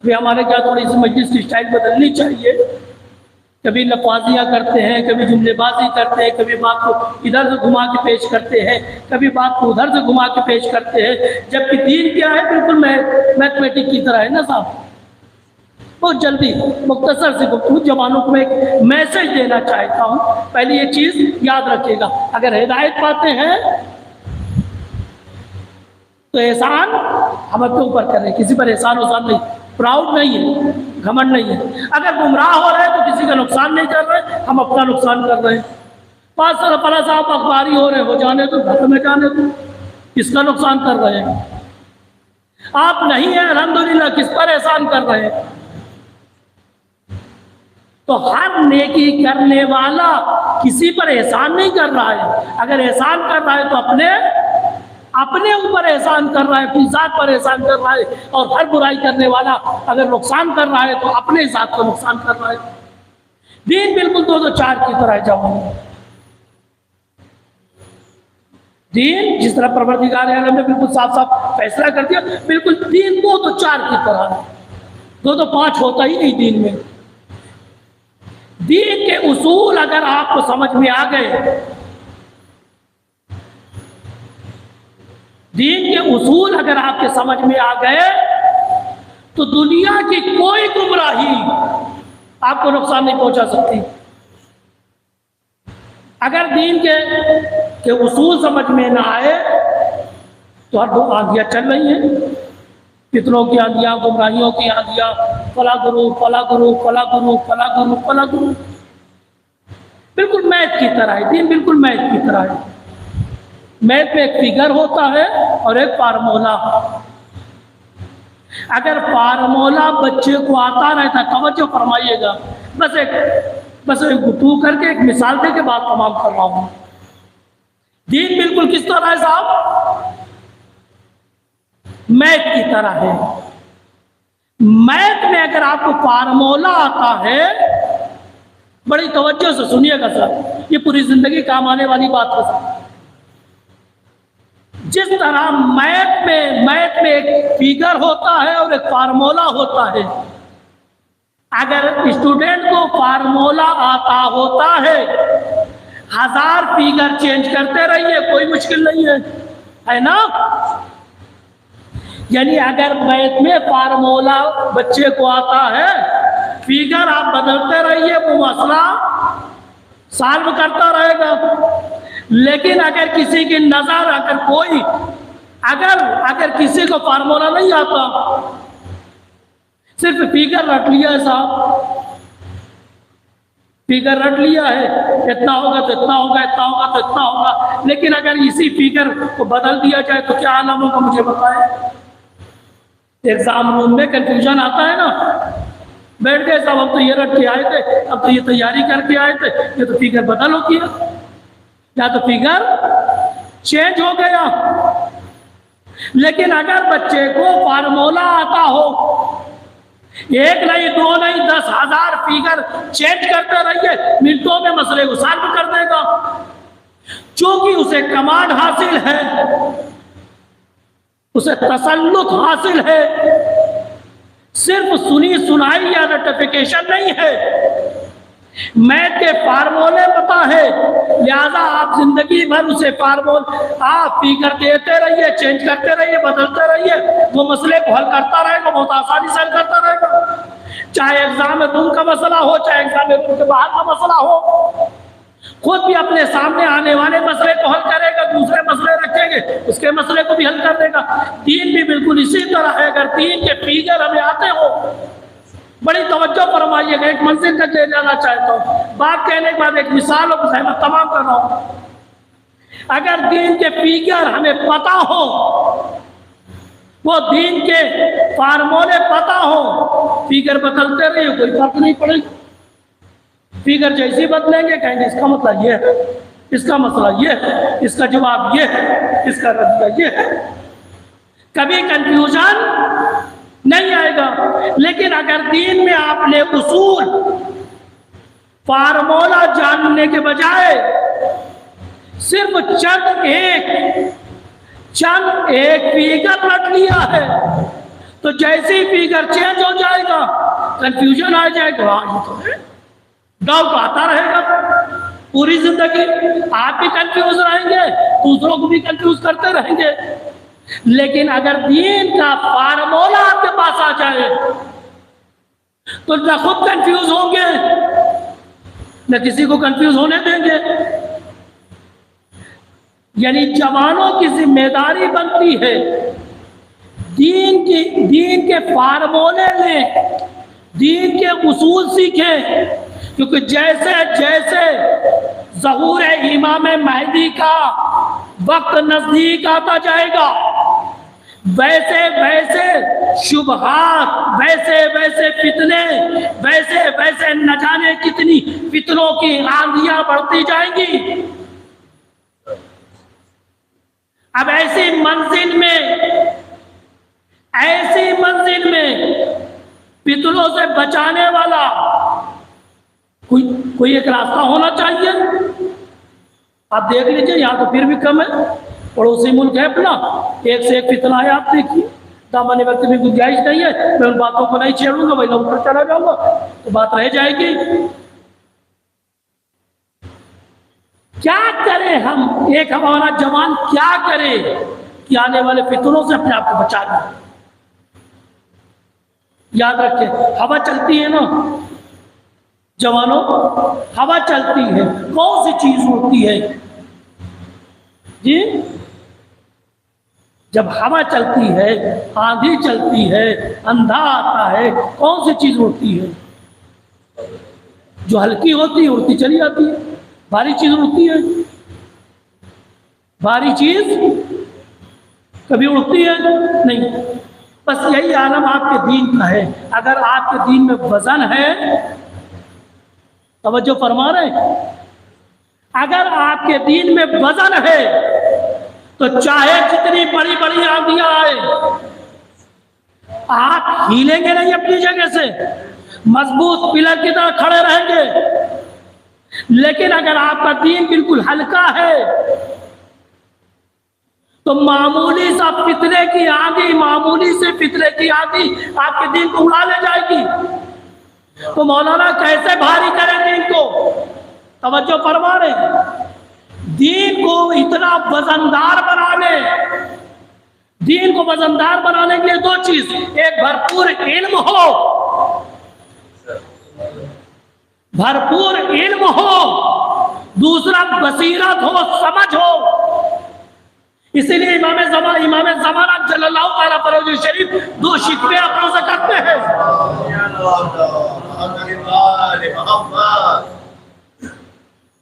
वे हमारे क्या थोड़ी सी मजलिस की स्टाइल बदलनी चाहिए। कभी लफाजियाँ करते हैं, कभी जुमलेबाजी करते हैं, कभी बात को इधर से घुमा के पेश करते हैं, कभी बात को उधर से घुमा के पेश करते हैं। जबकि दीन क्या है, बिल्कुल मैथमेटिक की तरह है ना साहब। बहुत जल्दी मुख्तसर से गुफ्तगू जवानों को एक मैसेज देना चाहता हूँ। पहले ये चीज़ याद रखिएगा, अगर हिदायत पाते हैं तो एहसान हम अपने ऊपर कर रहे हैं, किसी पर एहसान उसान नहीं, प्राउड नहीं है, घमंड नहीं है। अगर गुमराह हो रहे हैं तो किसी का नुकसान नहीं कर रहे, हम अपना नुकसान कर रहे हैं। 5 साल फला साहब अखबारी हो रहे, हो जाने तो घर में जाने तो, किसका नुकसान कर रहे हैं? आप नहीं है अल्हम्दुलिल्लाह, किस पर एहसान कर रहे हैं? तो हर नेकी करने वाला किसी पर एहसान नहीं कर रहा है। अगर एहसान कर रहा है तो अपने ऊपर एहसान कर रहा है, अपनी जात पर एहसान कर रहा है। और हर बुराई करने वाला अगर नुकसान कर रहा है तो अपने जात को नुकसान कर रहा है। दीन बिल्कुल दो चार की तरह जाओ। दीन जिस तरह परवरदिगार आलम ने बिल्कुल साफ साफ फैसला कर दिया, बिल्कुल दीन दो चार की तरह, 2 तो 5 होता ही नहीं दीन में। दीन के उसूल अगर आपको समझ में आ गए, दीन के उसूल अगर आपके समझ में आ गए तो दुनिया की कोई गुमराही आपको नुकसान नहीं पहुंचा सकती। अगर दीन के उसूल समझ में ना आए तो हर 2 आंधियां चल रही हैं, फितरों की आंधियां, गुमराहियों की आंधियां, फला गुरु फला गुरु फला गुरु फला गुरु फला गुरु। बिल्कुल मैथ की तरह है दीन, बिल्कुल मैथ की तरह है। मैथ में एक फिगर होता है और एक फार्मूला। अगर फार्मूला बच्चे को आता रहता, तवज्जो फरमाइएगा, बस एक गुफ्तगू करके एक मिसाल दे के बात तमाम कर रहा हूं। दीन बिल्कुल किस तरह है साहब? मैथ की तरह है। मैथ में अगर आपको फार्मूला आता है, बड़ी तवज्जो से सुनिएगा सर, ये पूरी जिंदगी काम आने वाली बात है सर। जिस तरह मैथ में एक फिगर होता है और एक फार्मूला होता है, अगर स्टूडेंट को फार्मूला आता होता है, 1000 फिगर चेंज करते रहिए, कोई मुश्किल नहीं है ना? यानी अगर मैथ में फार्मूला बच्चे को आता है, फिगर आप बदलते रहिए, वो मसला सॉल्व करता रहेगा। लेकिन अगर किसी की नजर अगर किसी को फार्मूला नहीं आता, सिर्फ फिगर रट लिया है साहब, फिगर रट लिया है, इतना होगा तो इतना होगा, इतना होगा तो इतना होगा, लेकिन अगर इसी फिगर को बदल दिया जाए तो क्या आलम होगा मुझे बताएं। एग्जाम रूम में कंफ्यूजन आता है ना, बैठ गए साहब, हम तो ये रट के आए थे, अब तो ये तैयारी करके आए थे, ये तो फिगर बदल हो गया, या तो फिगर चेंज हो गया। लेकिन अगर बच्चे को फार्मूला आता हो, एक नहीं, दो नहीं, 10,000 फिगर चेंज करते रहिए, मिनटों में मसले को सॉल्व कर देगा। क्योंकि उसे कमांड हासिल है, उसे तसल्लुत हासिल है, सिर्फ सुनी सुनाई या नोटिफिकेशन नहीं है। मैथ के फार्मूले पता है, लिहाजा आप जिंदगी भर उसे आप फिगर देते रहिए, चेंज करते रहिए, बदलते रहिए, वो मसले को हल करता रहेगा, बहुत आसानी से हल करता रहेगा। चाहे एग्जाम रूम का मसला हो, चाहे एग्जाम रूम के बाहर का मसला हो, खुद भी अपने सामने आने वाले मसले को हल करेगा, दूसरे मसले रखेंगे, उसके मसले को भी हल कर देगा। दीन भी बिल्कुल इसी तरह है। अगर दीन के फिगर हमें आते हो, बड़ी तवज्जो फरमाइएगा, एक मंजिल तक ले जाना चाहता हूँ। बात कहने के बाद एक मिसाल और सहमत तमाम कर रहा हूँ। अगर दीन के फिगर हमें पता हो, वो दीन के फार्मूले पता हो, फिगर बदलते रहिए, कोई फर्क नहीं पड़ेगा। फिगर जैसे बदलेंगे कहेंगे इसका मतलब ये है, इसका मसला ये है, इसका जवाब ये है, इसका रद्दा ये है, कभी कंफ्यूजन नहीं आएगा। लेकिन अगर दीन में आपने उसूल फार्मूला जानने के बजाय सिर्फ चंद एक फिगर रट लिया है, तो जैसे ही फिगर चेंज हो जाएगा कंफ्यूजन आ जाएगा, ये तो है, डाउट आता रहेगा पूरी जिंदगी। आप भी कंफ्यूज रहेंगे, दूसरों को भी कंफ्यूज करते रहेंगे। लेकिन अगर दीन का फार्मूला आपके पास आ जाए तो न खुद कंफ्यूज होंगे, न किसी को कंफ्यूज होने देंगे। यानी जवानों की जिम्मेदारी बनती है दीन के फार्मूले में दीन के उसूल सीखें, क्योंकि जैसे जैसे ज़हूर इमाम महदी का वक्त नजदीक आता जाएगा, वैसे वैसे शुबहात, वैसे वैसे फितने, वैसे वैसे न जाने कितनी फितनों की आंधियां बढ़ती जाएंगी। अब ऐसी मंजिल में फितनों से बचाने वाला कोई एक रास्ता होना चाहिए। आप देख लीजिए, यहाँ तो फिर भी कम है, पड़ोसी मुल्क है अपना, एक से एक फितना है। आप देखिए, दामन वक्त में गुंजाइश नहीं है, मैं उन बातों को नहीं छेड़ूंगा, वही ऊपर चला जाऊंगा तो बात रह जाएगी। क्या करें हम, एक हमारा जवान क्या करे कि आने वाले फितनों से अपने आप को बचा लें। याद रखें, हवा चलती है ना जवानों, हवा चलती है, कौन सी चीज उड़ती है जी? जब हवा चलती है, आंधी चलती है, अंधा आता है, कौन सी चीज उड़ती है? जो हल्की होती है उड़ती चली जाती है, भारी चीज उड़ती है, भारी चीज कभी उड़ती है नहीं। बस यही आलम आपके दीन का है। अगर आपके दीन में वजन है, तवज्जो फरमा रहे हैं, अगर आपके दीन में वजन है तो चाहे जितनी बड़ी बड़ी आंधियां आए, आप हिलेंगे नहीं अपनी जगह से, मजबूत पिलर की तरह खड़े रहेंगे। लेकिन अगर आपका दीन बिल्कुल हल्का है तो मामूली सा फितने की आंधी, मामूली से फितने की आंधी आपके दीन को उड़ा ले जाएगी। तो मौलाना कैसे भारी करें दीन को? तवज्जो फरमा रहे, दीन को इतना वजनदार बनाने, दीन को वजनदार बनाने के लिए दो चीज, एक भरपूर इल्म हो, भरपूर इल्म हो, दूसरा बसीरत हो, समझ हो। इसीलिए इमाम ज़माना जल्लल्लाहु ताला फरोज शरीफ 2 शिकवे अपनों से करते हैं।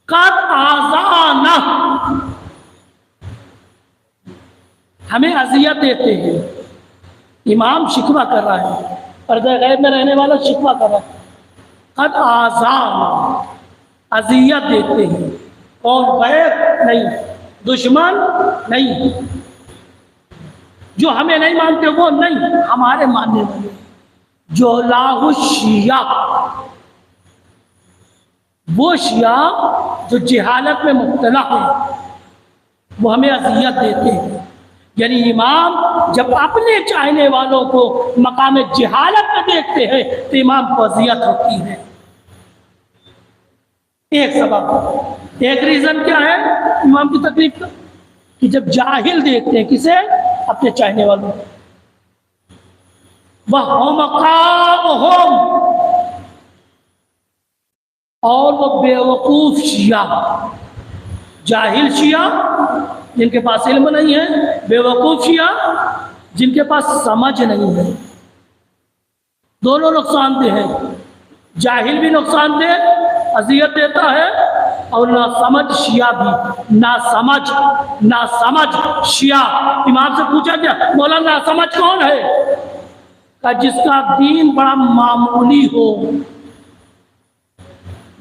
कद आज़ाना, हमें अजियत देते हैं। इमाम शिकवा कर रहा है, पर्दे गैब में रहने वाला शिकवा कर रहा है। कद आज़ाना, अजियत देते हैं। कौन? गैर नहीं, दुश्मन नहीं, जो हमें नहीं मानते वो नहीं, हमारे मानने वाले। जो लाहु शिया, वो शिया जो जिहालत में मुब्तला है, वो हमें अजियत देते हैं। यानी इमाम जब अपने चाहने वालों को मकाम जिहालत में देखते हैं तो इमाम को अजियत होती है। एक सबब, एक रीजन क्या है इमाम की तकलीफ का, कि जब जाहिल देखते हैं किसे? अपने चाहने वालों को। वह मकाम, और वो बेवकूफ शिया, जाहिल शिया जिनके पास इल्म नहीं है, बेवकूफ शिया जिनके पास समझ नहीं है। दोनों नुकसानदेह है। जाहिल भी नुकसानदेह, अजियत देता है, और ना समझ शिया भी। ना समझ शिया। इमाम से पूछा क्या, मौलाना ना समझ कौन है? का जिसका दीन बड़ा मामूली हो,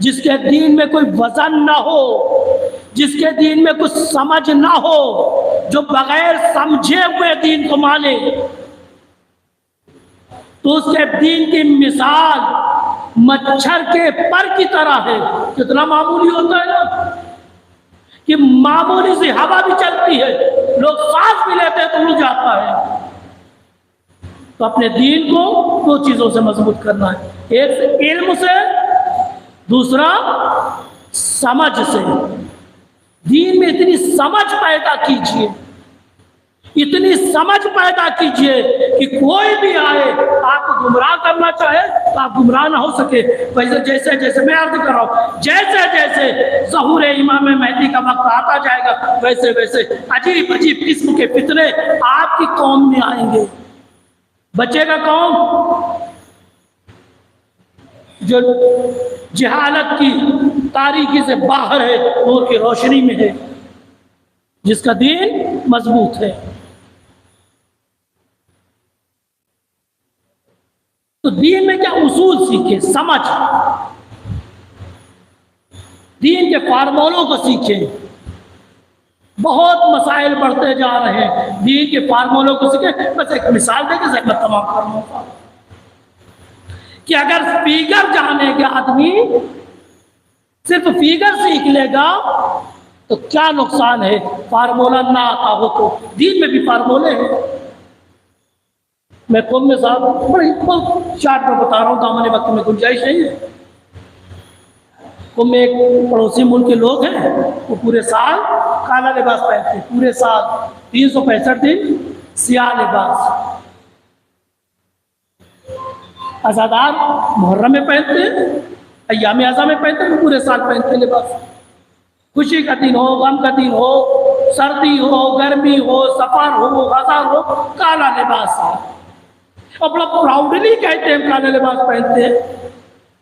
जिसके दीन में कोई वजन ना हो, जिसके दीन में कुछ समझ ना हो, जो बगैर समझे हुए दीन को माने, तो उसके दीन की मिसाल मच्छर के पर की तरह है। कितना मामूली होता है ना, कि मामूली सी हवा भी चलती है, लोग सांस भी लेते हैं तो उड़ जाता है। तो अपने दीन को 2 चीजों से मजबूत करना है, एक से इल्म से, दूसरा समझ से। दीन में इतनी समझ पैदा कीजिए, इतनी समझ पैदा कीजिए कि कोई भी आए आपको गुमराह करना चाहे तो आप गुमराह ना हो सके। वैसे जैसे जैसे मैं अर्ज कर रहा हूँ, जैसे जैसे ज़हूर इमाम महदी का वक्त आता जाएगा, वैसे वैसे अजीब अजीब किस्म के फितने आपकी कौम में आएंगे। बचेगा कौम जो जहालत की तारीकी से बाहर है, नूर की रोशनी में है, जिसका दीन मजबूत है। तो दीन में क्या उसूल सीखे, समझ, दीन के फार्मूलों को सीखे। बहुत मसाइल बढ़ते जा रहे हैं, दीन के फार्मूलों को सीखे। बस एक मिसाल देके मैं तमाम करूंगा कि अगर फिगर जानेगा आदमी, सिर्फ फिगर सीख लेगा तो क्या नुकसान है? फार्मूला ना आता हो तो। दीन में भी फार्मूले हैं। मैं कौम में साहब बड़ी शार्ट में बता रहा हूँ, दामने वक्त में गुंजाइश नहीं है। कौम में एक पड़ोसी मुल्क के लोग हैं, वो पूरे साल काला लिबास पहनते हैं, पूरे साल 365 दिन सियाह लिबास। अज़ादार मुहर्रम में पहनते हैं, अय्याम अज़ा में पहनते हैं, पूरे साल पहनते हैं लिबास। खुशी का दिन हो, गम का दिन हो, सर्दी हो, गर्मी हो, सफर हो, हज़ार हो, काला लिबास है। और बड़ा प्राउडली कहते हैं काला लिबास पहनते हैं।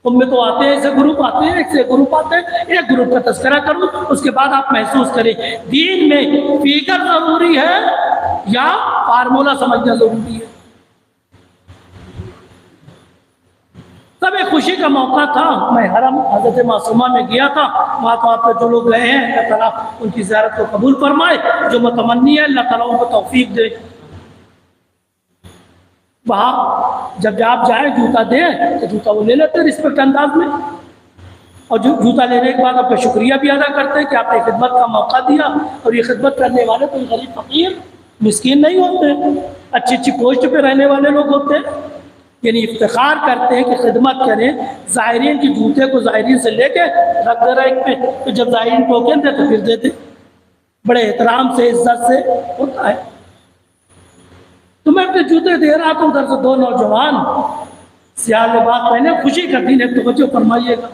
उनमें तो आते हैं, ऐसे ग्रुप आते हैं, एक से ग्रुप आते हैं। एक ग्रुप का तस्करा करूँ, उसके बाद आप महसूस करें दीन में फिगर जरूरी है या फार्मूला समझना जरूरी है। तब एक खुशी का मौका था, मैं हरम हज़रत मासूमा में गया था। वहाँ पे जो लोग गए हैं, अल्लाह ताला उनकी ज़ियारत को कबूल फरमाए। जो मुतमन्नी है, अल्लाह ताला उनको तौफीक दे। वहाँ जब आप जाए जूता दें तो जूता वो ले लेते हैं रिस्पेक्ट अंदाज में, और जूता लेने के बाद आपका शुक्रिया भी अदा करते हैं कि आपने खिदमत का मौका दिया। और ये खिदमत करने वाले कोई गरीब फकीर मिस्कीन नहीं होते, अच्छी अच्छी पोस्ट पे रहने वाले लोग होते हैं। यानी इफ्तिखार करते हैं कि खिदमत करें। ज़ायरीन की जूते को ज़ायरीन से लेके रख दे रहे पे, तो जब ज़ायरीन टोकन दे तो फिर देते, बड़े एहतराम से इज्जत से होता है। तो मैं अपने जूते दे रहा था, उधर से 2 नौजवान सियाह लिबास पहने, खुशी का दिन है तो बच्चों फरमाइएगा,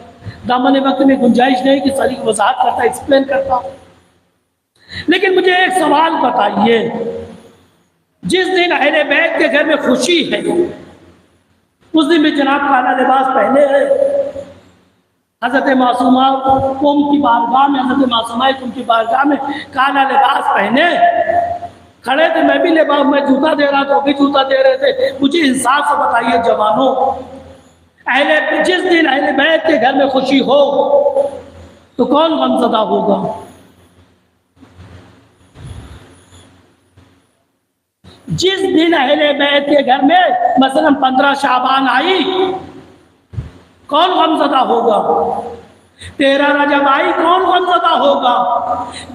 दामन वक्त में गुंजाइश नहीं कि सारी वजाहत करता, एक्सप्लेन करता। लेकिन मुझे एक सवाल बताइए, जिस दिन अहले बैत के घर में खुशी है उस दिन भी जनाब काला लिबास पहने हैं। हज़रत मासूमा कुम की बारगाह में, हज़रत मासूमा कुम की बारगाह में काला लिबास पहने खड़े थे। मैं भी लिबास, मैं जूता दे रहा था, वो भी जूता दे रहे थे। मुझे इंसाफ से बताइए जवानों, जिस दिन अहले बैत के घर में खुशी हो तो कौन गमज़दा होगा? जिस दिन अहले बैत के घर में मसलन 15 शाबान आई, कौन गमज़दा होगा? 13 रजब आई, कौन गमज़दा होगा?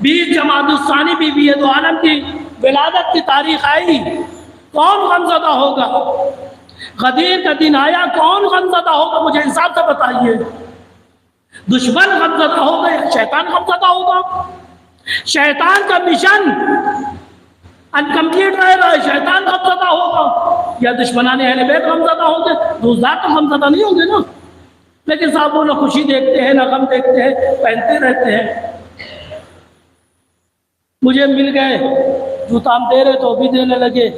20 जमादुस्सानी बीबी दो आलम की विलादत की तारीख आई, कौन गमज़दा होगा? गदीर का दिन आया, कौन गमज़दा होगा? मुझे इंसाफ से बताइए। दुश्मन गमज़दा होगा या शैतान गमज़दा होगा? शैतान का मिशन अनकम्प्लीट रह रहा है, शैतान गमज़दा होगा या दुश्मनाने अहले बैत गमज़दा होंगे? दोस्त तो गमज़दा नहीं होंगे ना। लेकिन साहब वो ना खुशी देखते हैं ना गम देखते हैं, पहनते रहते हैं। मुझे मिल गए, जूता हम दे रहे तो भी देने लगे।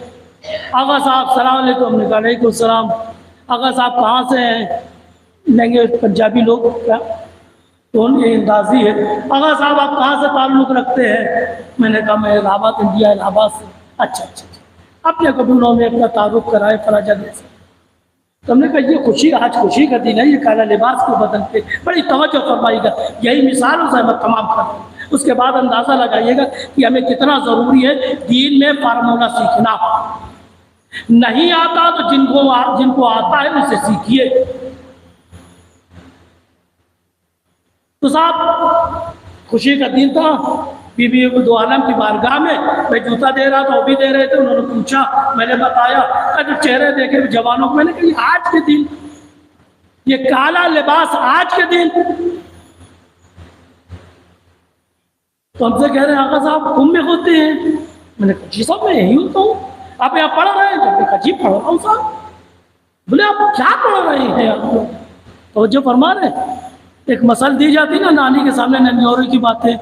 आगा साहब सलाम अलैकुम, हमने कहा अलैकुम सलाम। आगा साहब कहाँ से हैं? लेंगे पंजाबी लोग क्या, कौन ये अंदाजी है। आगा साहब आप कहाँ से ताल्लुक़ रखते हैं? मैंने कहा मैं इलाहाबाद, इंडिया इलाहाबाद से। अच्छा अच्छा अच्छा, अपने कबूलों में अपना तारुफ कराए फला जगह से। तो हमने कहा ये खुशी, आज खुशी का दिन है, ये काला लिबास को बदल के बड़ी तवज्जो फरमाइएगा। यही मिसालों से मैं तमाम कर दूँ, उसके बाद अंदाज़ा लगाइएगा कि हमें कितना ज़रूरी है दीन में फार्मूला सीखना। नहीं आता तो जिनको आता है उनसे सीखिए। तो साहब खुशी का दिन था, बीबी दो आलम की बारगाह में मैं जूता दे रहा था, वो भी दे रहे थे। उन्होंने पूछा, मैंने बताया, जब चेहरे देखे जवानों को, मैंने कहा आज के दिन ये काला लिबास, आज के दिन। तो हमसे कह रहे हैं आका साहब तुम में होते हैं। मैंने कहा जी साहब मैं यही होता हूँ, आप यहाँ पढ़ रहे हैं? मैंने कहा जी पढ़ रहा हूँ साहब। बोले आप क्या पढ़ रहे हैं आप लोग? तो जो फरमा रहे, एक मसल दी जाती ना, नानी के सामने ननियोरी की बातें,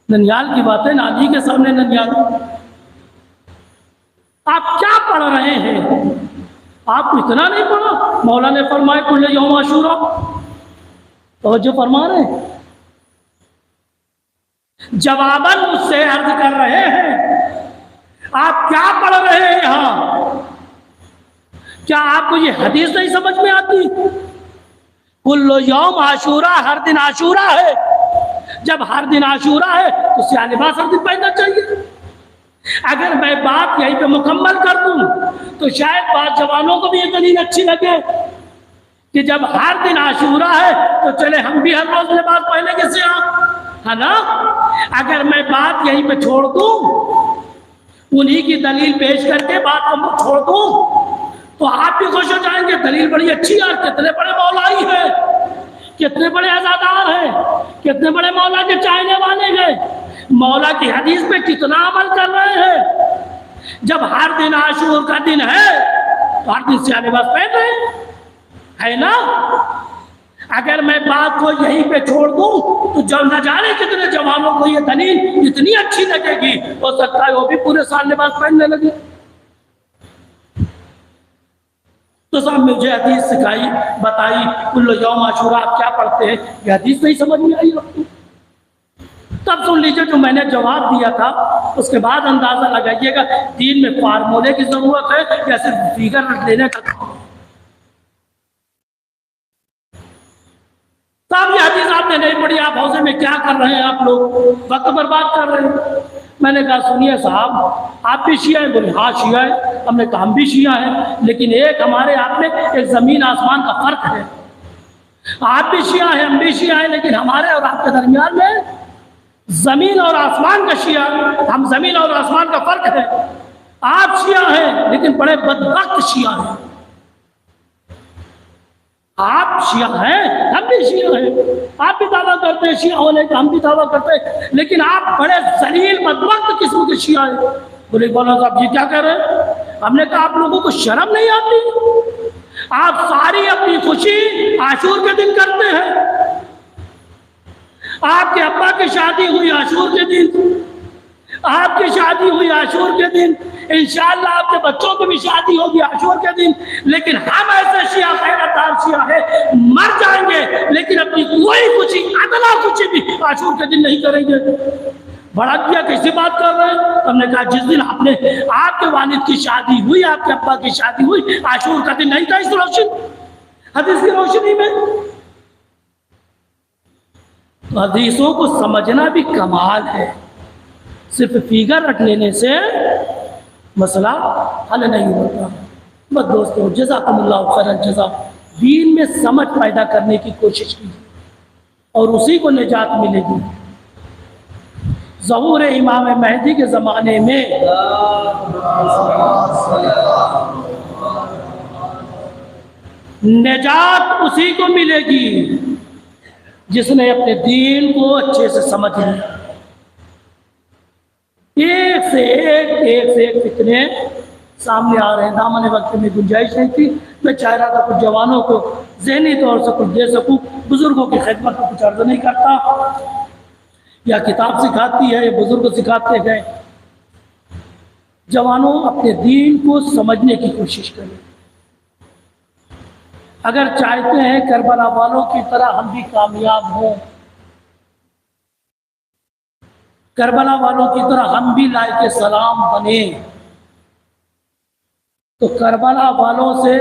ननियाल की बातें, नानी के सामने ननियाल। आप क्या पढ़ रहे हैं? आपको इतना नहीं पढ़ा? मौला ने फरमाए कुल्ले यौम आशूरा। तो जो फरमा रहे हैं, जवाबन मुझसे अर्ज कर रहे हैं आप क्या पढ़ रहे हैं यहाँ? क्या आपको ये हदीस नहीं समझ में आती? कुल्लो यौम आशूरा, हर दिन आशूरा है। जब हर दिन आशूरा है तो स्याह लिबास हर दिन पहनना चाहिए। अगर मैं बात यहीं पे मुकम्मल कर दूं तो शायद बात जवानों को भी ये दलील अच्छी लगे कि जब हर दिन आशूरा है तो चले हम भी हर रोज लिबास पहनेंगे स्याह, है ना। अगर मैं बात यहीं पे छोड़ दूं, उन्हीं की दलील पेश करके बात को छोड़ दूं, तो आप भी खुश हो जाएंगे, दलील बड़ी अच्छी है, कितने बड़े मौलाई है, कितने बड़े अज़ादार हैं, कितने बड़े मौला के चाहने वाले हैं, मौला की हदीस पे कितना अमल कर रहे हैं। जब हर दिन आशूर का दिन है तो हर दिन स्याह लिबास पहन रहे हैं, है ना। अगर मैं बात को यहीं पे छोड़ दूं तो जब न जाने कितने जवानों को ये दलील इतनी अच्छी लगेगी, हो सकता है वो भी पूरे साल लिबास पहनने लगे। तो साहब मुझे हदीस सिखाई, बताई, कुल्लो यौम आशूरा आप क्या पढ़ते हैं? ये हदीस नहीं समझ में आई आपको? तब सुन लीजिए जो मैंने जवाब दिया था, उसके बाद अंदाजा लगाइएगा दीन में फार्मूले की जरूरत है या सिर्फ फिगर रख देने का। साहब ये हदीस आपने नहीं पढ़ी, आप हौजे में क्या कर रहे हैं? आप लोग वक्त बर्बाद कर रहे हैं। मैंने कहा सुनिए साहब, आप भी शिया हैं? बोले हाँ शिया है। हमने कहा हम भी शिया हैं, लेकिन एक हमारे आप में एक जमीन आसमान का फर्क है। आप भी शिया हैं, हम भी शिया हैं, लेकिन हमारे और आपके दरमियान में जमीन और आसमान का शिया, हम जमीन और आसमान का फर्क है। आप शिया हैं लेकिन बड़े बदबख्त शिया हैं। आप शिया हैं, हम भी शिया हैं। आप भी दावा करते हैं शिया होने का, हम भी दावा करते हैं, लेकिन आप बड़े जलील बदबख्त किस्म के शिया हैं। बोले मौलाना साहब जी क्या कह रहे हैं? हमने कहा आप लोगों को शर्म नहीं आती? आप सारी अपनी खुशी आशूर के दिन करते हैं, आपके अब्बा की शादी हुई आशूर के दिन, आपकी शादी हुई आशूर के दिन, इंशाअल्लाह आपके बच्चों की भी शादी होगी आशूर के दिन। लेकिन हम ऐसे शिया खैरदार शिया है, मर जाएंगे लेकिन अपनी कोई खुशी अदला खुशी भी आशूर के दिन नहीं करेंगे। बड़ा किया कैसी बात कर रहे हैं? हमने कहा जिस दिन आपके वालिद की शादी हुई, आपके अब्बा की शादी हुई, आशूर का दिन नहीं था इस हदीस की रोशनी में। तो हदीसों को समझना भी कमाल है, सिर्फ फिगर रख लेने से मसला हल नहीं होता। बस दोस्तों, जज़ाकुमुल्लाहु खैरन जज़ा, दीन में समझ पैदा करने की कोशिश कीजिए और उसी को निजात मिलेगी। ज़हूर इमाम मेहदी के ज़माने में निजात उसी को मिलेगी जिसने अपने दीन को अच्छे से समझ लिया। एक से एक फितने सामने आ रहे हैं। दामन वक्त में गुंजाइश नहीं थी, मैं चाह रहा था कुछ जवानों को ज़हनी तौर से कुछ दे सकूं। बुजुर्गों की खिदमत को कुछ अर्ज नहीं करता, या किताब सिखाती है या बुजुर्ग सिखाते गए। जवानों, अपने दीन को समझने की कोशिश करें। अगर चाहते हैं करबला वालों की तरह हम भी कामयाब हों, करबला वालों की तरह हम भी लायक सलाम बने, तो करबला वालों से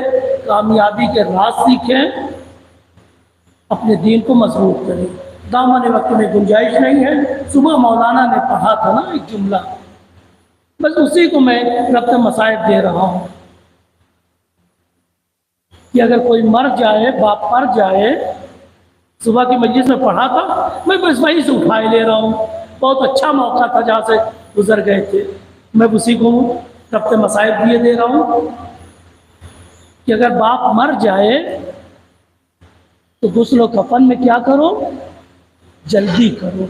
कामयाबी के राज सीखें, अपने दीन को मजबूत करें। दामन वक्त में गुंजाइश नहीं है। सुबह मौलाना ने पढ़ा था ना एक जुमला, बस उसी को मैं रब्त मसाइब दे रहा हूँ कि अगर कोई मर जाए, बाप मर जाए, सुबह की मजलिस में पढ़ा था, मैं बस वहीं से उठाए ले रहा हूँ। बहुत अच्छा मौका था जहाँ से गुजर गए थे, मैं उसी को रब्त मसाइब दिए दे रहा हूँ कि अगर बाप मर जाए तो गुस्ल कफन में क्या करो, जल्दी करो,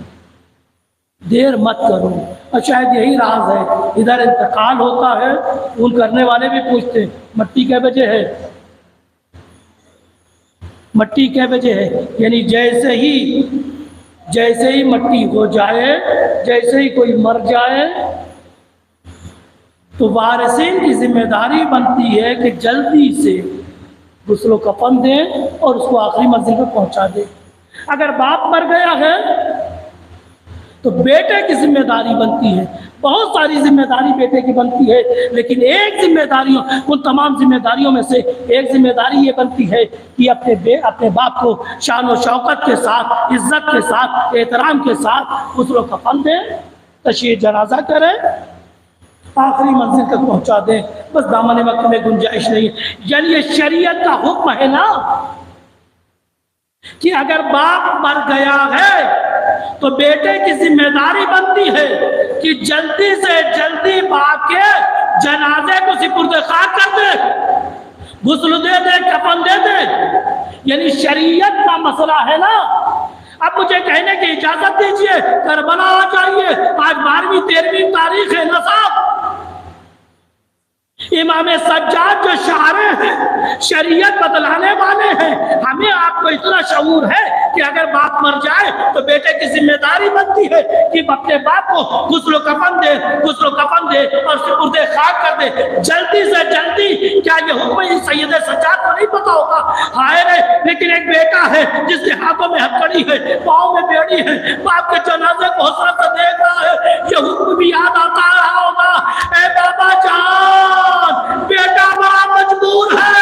देर मत करो। और शायद यही राज है, इधर इंतकाल होता है, खून करने वाले भी पूछते मट्टी कै बजे है, मट्टी कै बजे है। यानी जैसे ही मट्टी हो जाए, जैसे ही कोई मर जाए, तो वारिसीन की जिम्मेदारी बनती है कि जल्दी से गुस्ल कफन दें और उसको आखिरी मंजिल पर पहुंचा दें। अगर बाप मर गया है तो बेटे की जिम्मेदारी बनती है। बहुत सारी जिम्मेदारी बेटे की बनती है, लेकिन एक जिम्मेदारियों, उन तमाम जिम्मेदारियों में से एक जिम्मेदारी ये बनती है कि अपने बाप को शान और शौकत के साथ, इज्जत के साथ, एहतराम के साथ गुस्ल कफन दें, तशय्युए जनाजा करें, आखिरी मंजिल तक पहुंचा दें। बस दामन वक्त में गुंजाइश नहीं है। यानी ये शरीयत का हुक्म है ना कि अगर बाप मर गया है तो बेटे की जिम्मेदारी बनती है कि जल्दी से जल्दी बाप के जनाजे को सिपुर्द खाक कर दे, गुस्ल दे दे, कफन दे दे। यानी शरीयत का मसला है ना। अब मुझे कहने की इजाजत दीजिए, करबला आ जाइए, आज 12वीं 13वीं तारीख है ना साहब। इमाम सज्जाद जो शारे हैं, शरीयत बदलाने वाले हैं, हमें आपको इतना शऊर है कि अगर बाप मर जाए तो बेटे की जिम्मेदारी बनती है कि अपने बाप को गुस्ल कफन दे और सुपुर्दे खाक कर दे, जल्दी से जल्दी। क्या ये हुक्म सैयद सज्जाद को नहीं पता होगा? हाय रे, लेकिन एक बेटा है जिसके हाथों में हथकड़ी है, पाँव में बेड़ी है, बाप के जनाजे को हसरत से देख रहा है, ये हुक्म भी याद आता रहा होगा। ए बाबा जान, बेटा बड़ा मजबूर है।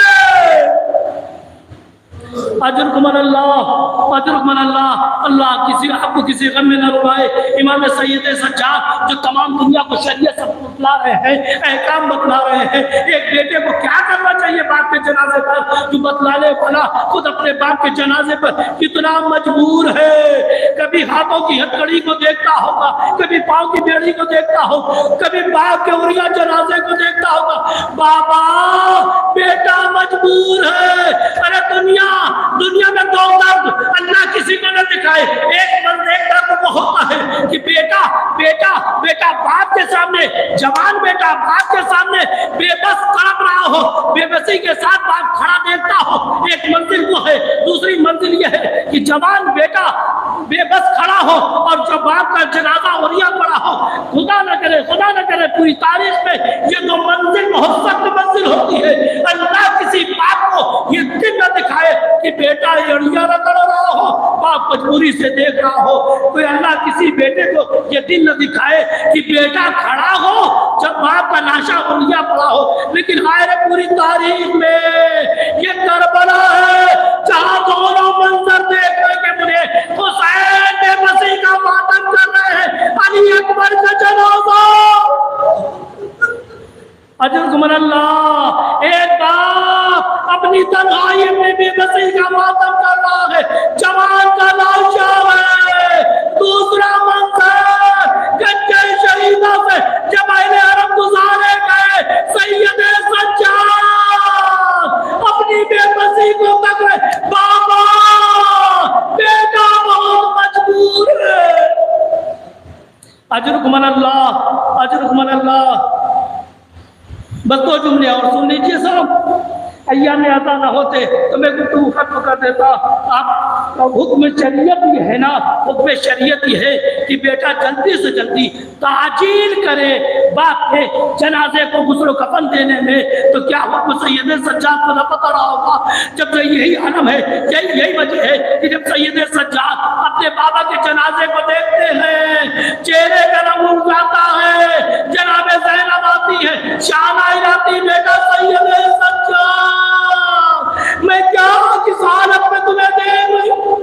अजरुकमन अल्लाह, अल्लाह किसी आपको किसी गम में न रुलाए। इमाम सैयद सज्जाद जो तमाम दुनिया को शरीयत सब बतला रहे हैं, अहकाम बतला रहे हैं, एक बेटे को क्या करना चाहिए बाप के जनाजे पर, जो बतलाने वाला खुद अपने बाप के जनाजे पर कितना मजबूर है। कभी हाथों की हथकड़ी को देखता होगा, कभी पाँव की बेड़ी को देखता हो, कभी बाप के उरिया जनाजे को देखता होगा। बाबा, बेटा मजबूर है। अरे दुनिया में दो दर्द अल्लाह किसी को न दिखाए। एक दर्द वो होता है कि बेटा बेटा बाप के सामने, जवान बेटा बाप के सामने बेबस तड़प रहा हो, बेबसी के साथ बाप खड़ा देखता हो। एक मंजिल वो है, दूसरी मंजिल ये है कि जवान बेटा बेबस खड़ा हो और जब बाप का जनाजा ओरिया पड़ा हो। खुदा न करे पूरी तारीख में ये दो मंजिल बहुत सख्त मंजिल होती है। अल्लाह किसी बाप को ये दिन न दिखाए कि बेटा एड़िया न कर रहा हो, बाप मजबूरी से देख रहा हो। कोई अल्लाह किसी बेटे को ये दिन न दिखाए कि बेटा खड़ा हो जब बाप का लाशा ओरिया पड़ा हो। लेकिन हाय पूरी तारीख में ये करबला है जहां दोनों मंजर देखने के मुझे हुसैन बेबसी का मातम कर रहे हैं, अली अकबर का जनाजा। अजर अल्लाह, एक बाप अपनी तन्हाई में बेबसी का मातम कर रहा है, जवान का लाशा है। दूसरा मंजर गंजे शहीदा से जब अहले अरब गुजारे गए, सैयद सज्जाद अपनी बेबसी को पकड़े, बाबा बेटा बहुत मजबूर है। अजरुकुम अल्लाह। बस दो जुमले और सुन लीजिए साहब। अय्याम अता ना होते तो मैं गुफ्तगू खत्म कर देता। आप हुक्म शरीयत ये है ना, हुक्म शरीयत ये है कि बेटा जल्दी से जल्दी ताजील करे बाप के जनाजे को गुस्ल कफन देने में। तो क्या हुक्म सैयद सज्जाद को न पता रहा होगा? जब यही आलम है, यही वजह है कि जब सैयद सज्जाद अपने बाबा के जनाजे को देखते हैं, चेहरे का रंग उड़ जाता है, जनाबे ज़ैनब आती है, शानाई आती, बेटा सैयद सज्जाद मैं क्या किस हालत में तुम्हें देख रही हूं।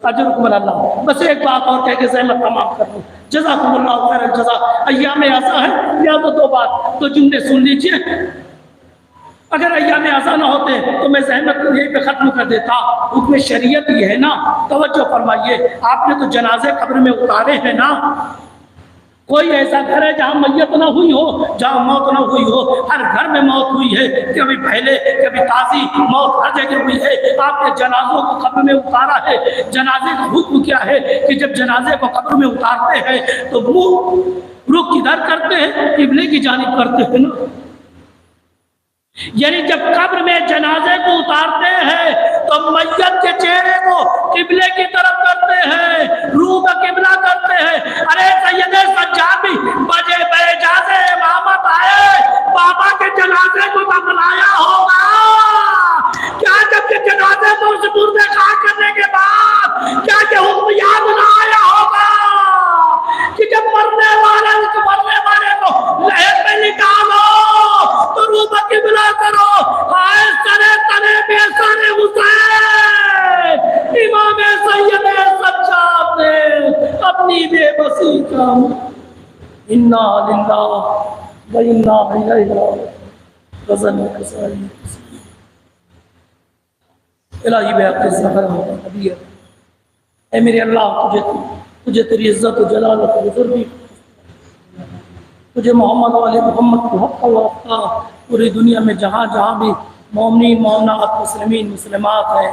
अल्लाह, बस एक बात और कह के सहमत तमाम कर दूं, जज़ाकुमुल्लाह खैरल जज़ा। अय्याम ऐसा है या तो दो बात तो जुमले सुन लीजिए। अगर अय्याम ऐसा ना होते तो मैं सहमत यही पे खत्म कर देता। हुक्म शरीयत ये है ना, तवज्जो फरमाइए। आपने तो जनाजे कब्र में उतारे हैं ना। कोई ऐसा घर है जहाँ मैयत ना हुई हो, जहाँ मौत ना हुई हो? हर घर में मौत हुई है, कभी पहले कभी ताज़ी मौत हर जगह हुई है। आपने जनाजों को कब्र में उतारा है। जनाजे का हुक्म क्या है कि जब जनाजे को कब्र में उतारते हैं तो मुंह रुख किधर करते हैं? किबले की जानिब करते हैं ना। यानी जब कब्र में जनाजे को उतारते हैं तो मैयत के चेहरे को किबले की तरफ करते हैं, रूह का किबला करते हैं। अरे सैयद सज्जाद भी बजे बेजाजे इमामत आए, बाबा के जनाजे को दफनाया होगा क्या? जब के जनाजे को सुपुर्द खाक करने के बाद क्या के हुक्म याद ना आया होगा कि जब मरने वाले को लहर में निकालो तो रूह का किबला करो। हाय सरे तने बेसरे हुसैन, इमाम सैयद सज्जाद ने अपनी बेबसी का इन्ना लिल्लाह व इन्ना इलैहि राजिऊन इलाही बेहद ज़फ़र होगा नबी। ऐ मेरे अल्लाह, तुझे तेरी इज्जत और जलालत और बुजुर्गी, तुझे मोहम्मद वाले मोहम्मद को हक़ वास्ता पूरी दुनिया में जहाँ जहाँ भी मोमिनीन मोमिनात मुस्लिमीन मुस्लिमात हैं,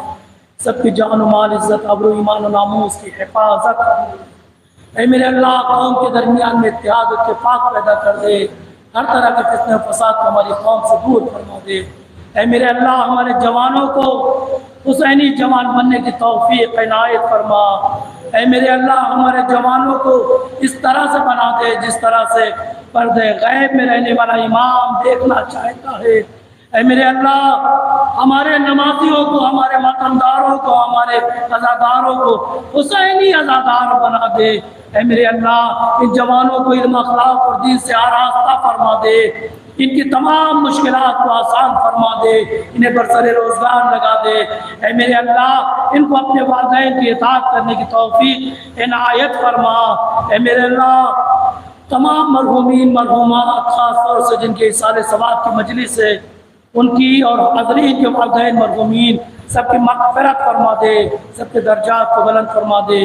सबकी जान और माल इज़्ज़त आबरू ईमान और नामूस की हिफाजत। ऐ मेरे अल्लाह, कौम के दरमियान में इत्तेहाद और इत्तेफाक पैदा कर दे, हर तरह के फित्ने और फसाद को हमारी कौम से दूर फरमा दे। ऐ मेरे अल्लाह, हमारे जवानों को हुसैनी जवान बनने की तौफीक इनायत फरमा। ऐ मेरे अल्लाह, हमारे जवानों को इस तरह से बना दे जिस तरह से पर्दे गैब में रहने वाला इमाम देखना चाहता है। ऐ मेरे अल्लाह, हमारे नमाजियों को, हमारे मतमदारों को, हमारे अज़ादारों को हुसैनी अज़ादार बना दे। ऐ मेरे अल्लाह, इन जवानों को इल्म अखलाक और दीन से आरास्ता फरमा दे, इनकी तमाम मुश्किलात को आसान फरमा दे, इन्हें बरसरे रोज़गार लगा दे। ऐ मेरे अल्लाह, इनको अपने वालिदैन की इताअत करने की तौफीक इनायत फरमा। ऐ मेरे अल्लाह, तमाम मरहूमीन मरहूमात ख़ास तौर से जिनके इसाले सवाब की मजलिस है, उनकी और हाज़रीन के वालिदैन मरहूमीन सबकी मग़फ़िरत फरमा दे, सबके दर्जात को बुलंद फरमा दे।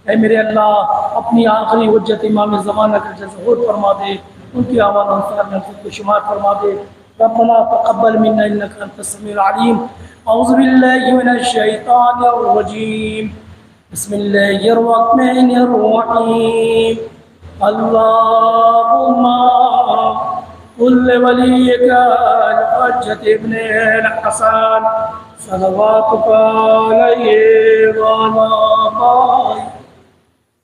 ऐ मेरे अल्लाह, अपनी आखिरी हुज्जत इमाम ज़माना का ज़हूर फरमा दे, उनकी आवाज़ अंसार में खुद को शुमार फरमा दे। रब्बना तक़ब्बल मिन्ना इन्नका अंतस समीउल अलीम। औज़ु बिल्लाहि मिनश शैतानिर रजीम। बिस्मिल्लाहिर रहमानिर रहीम। अल्लाहुम्मा कुल्ल वलियका हज्जत इब्ने हसन सलवातुका अलैहि व अला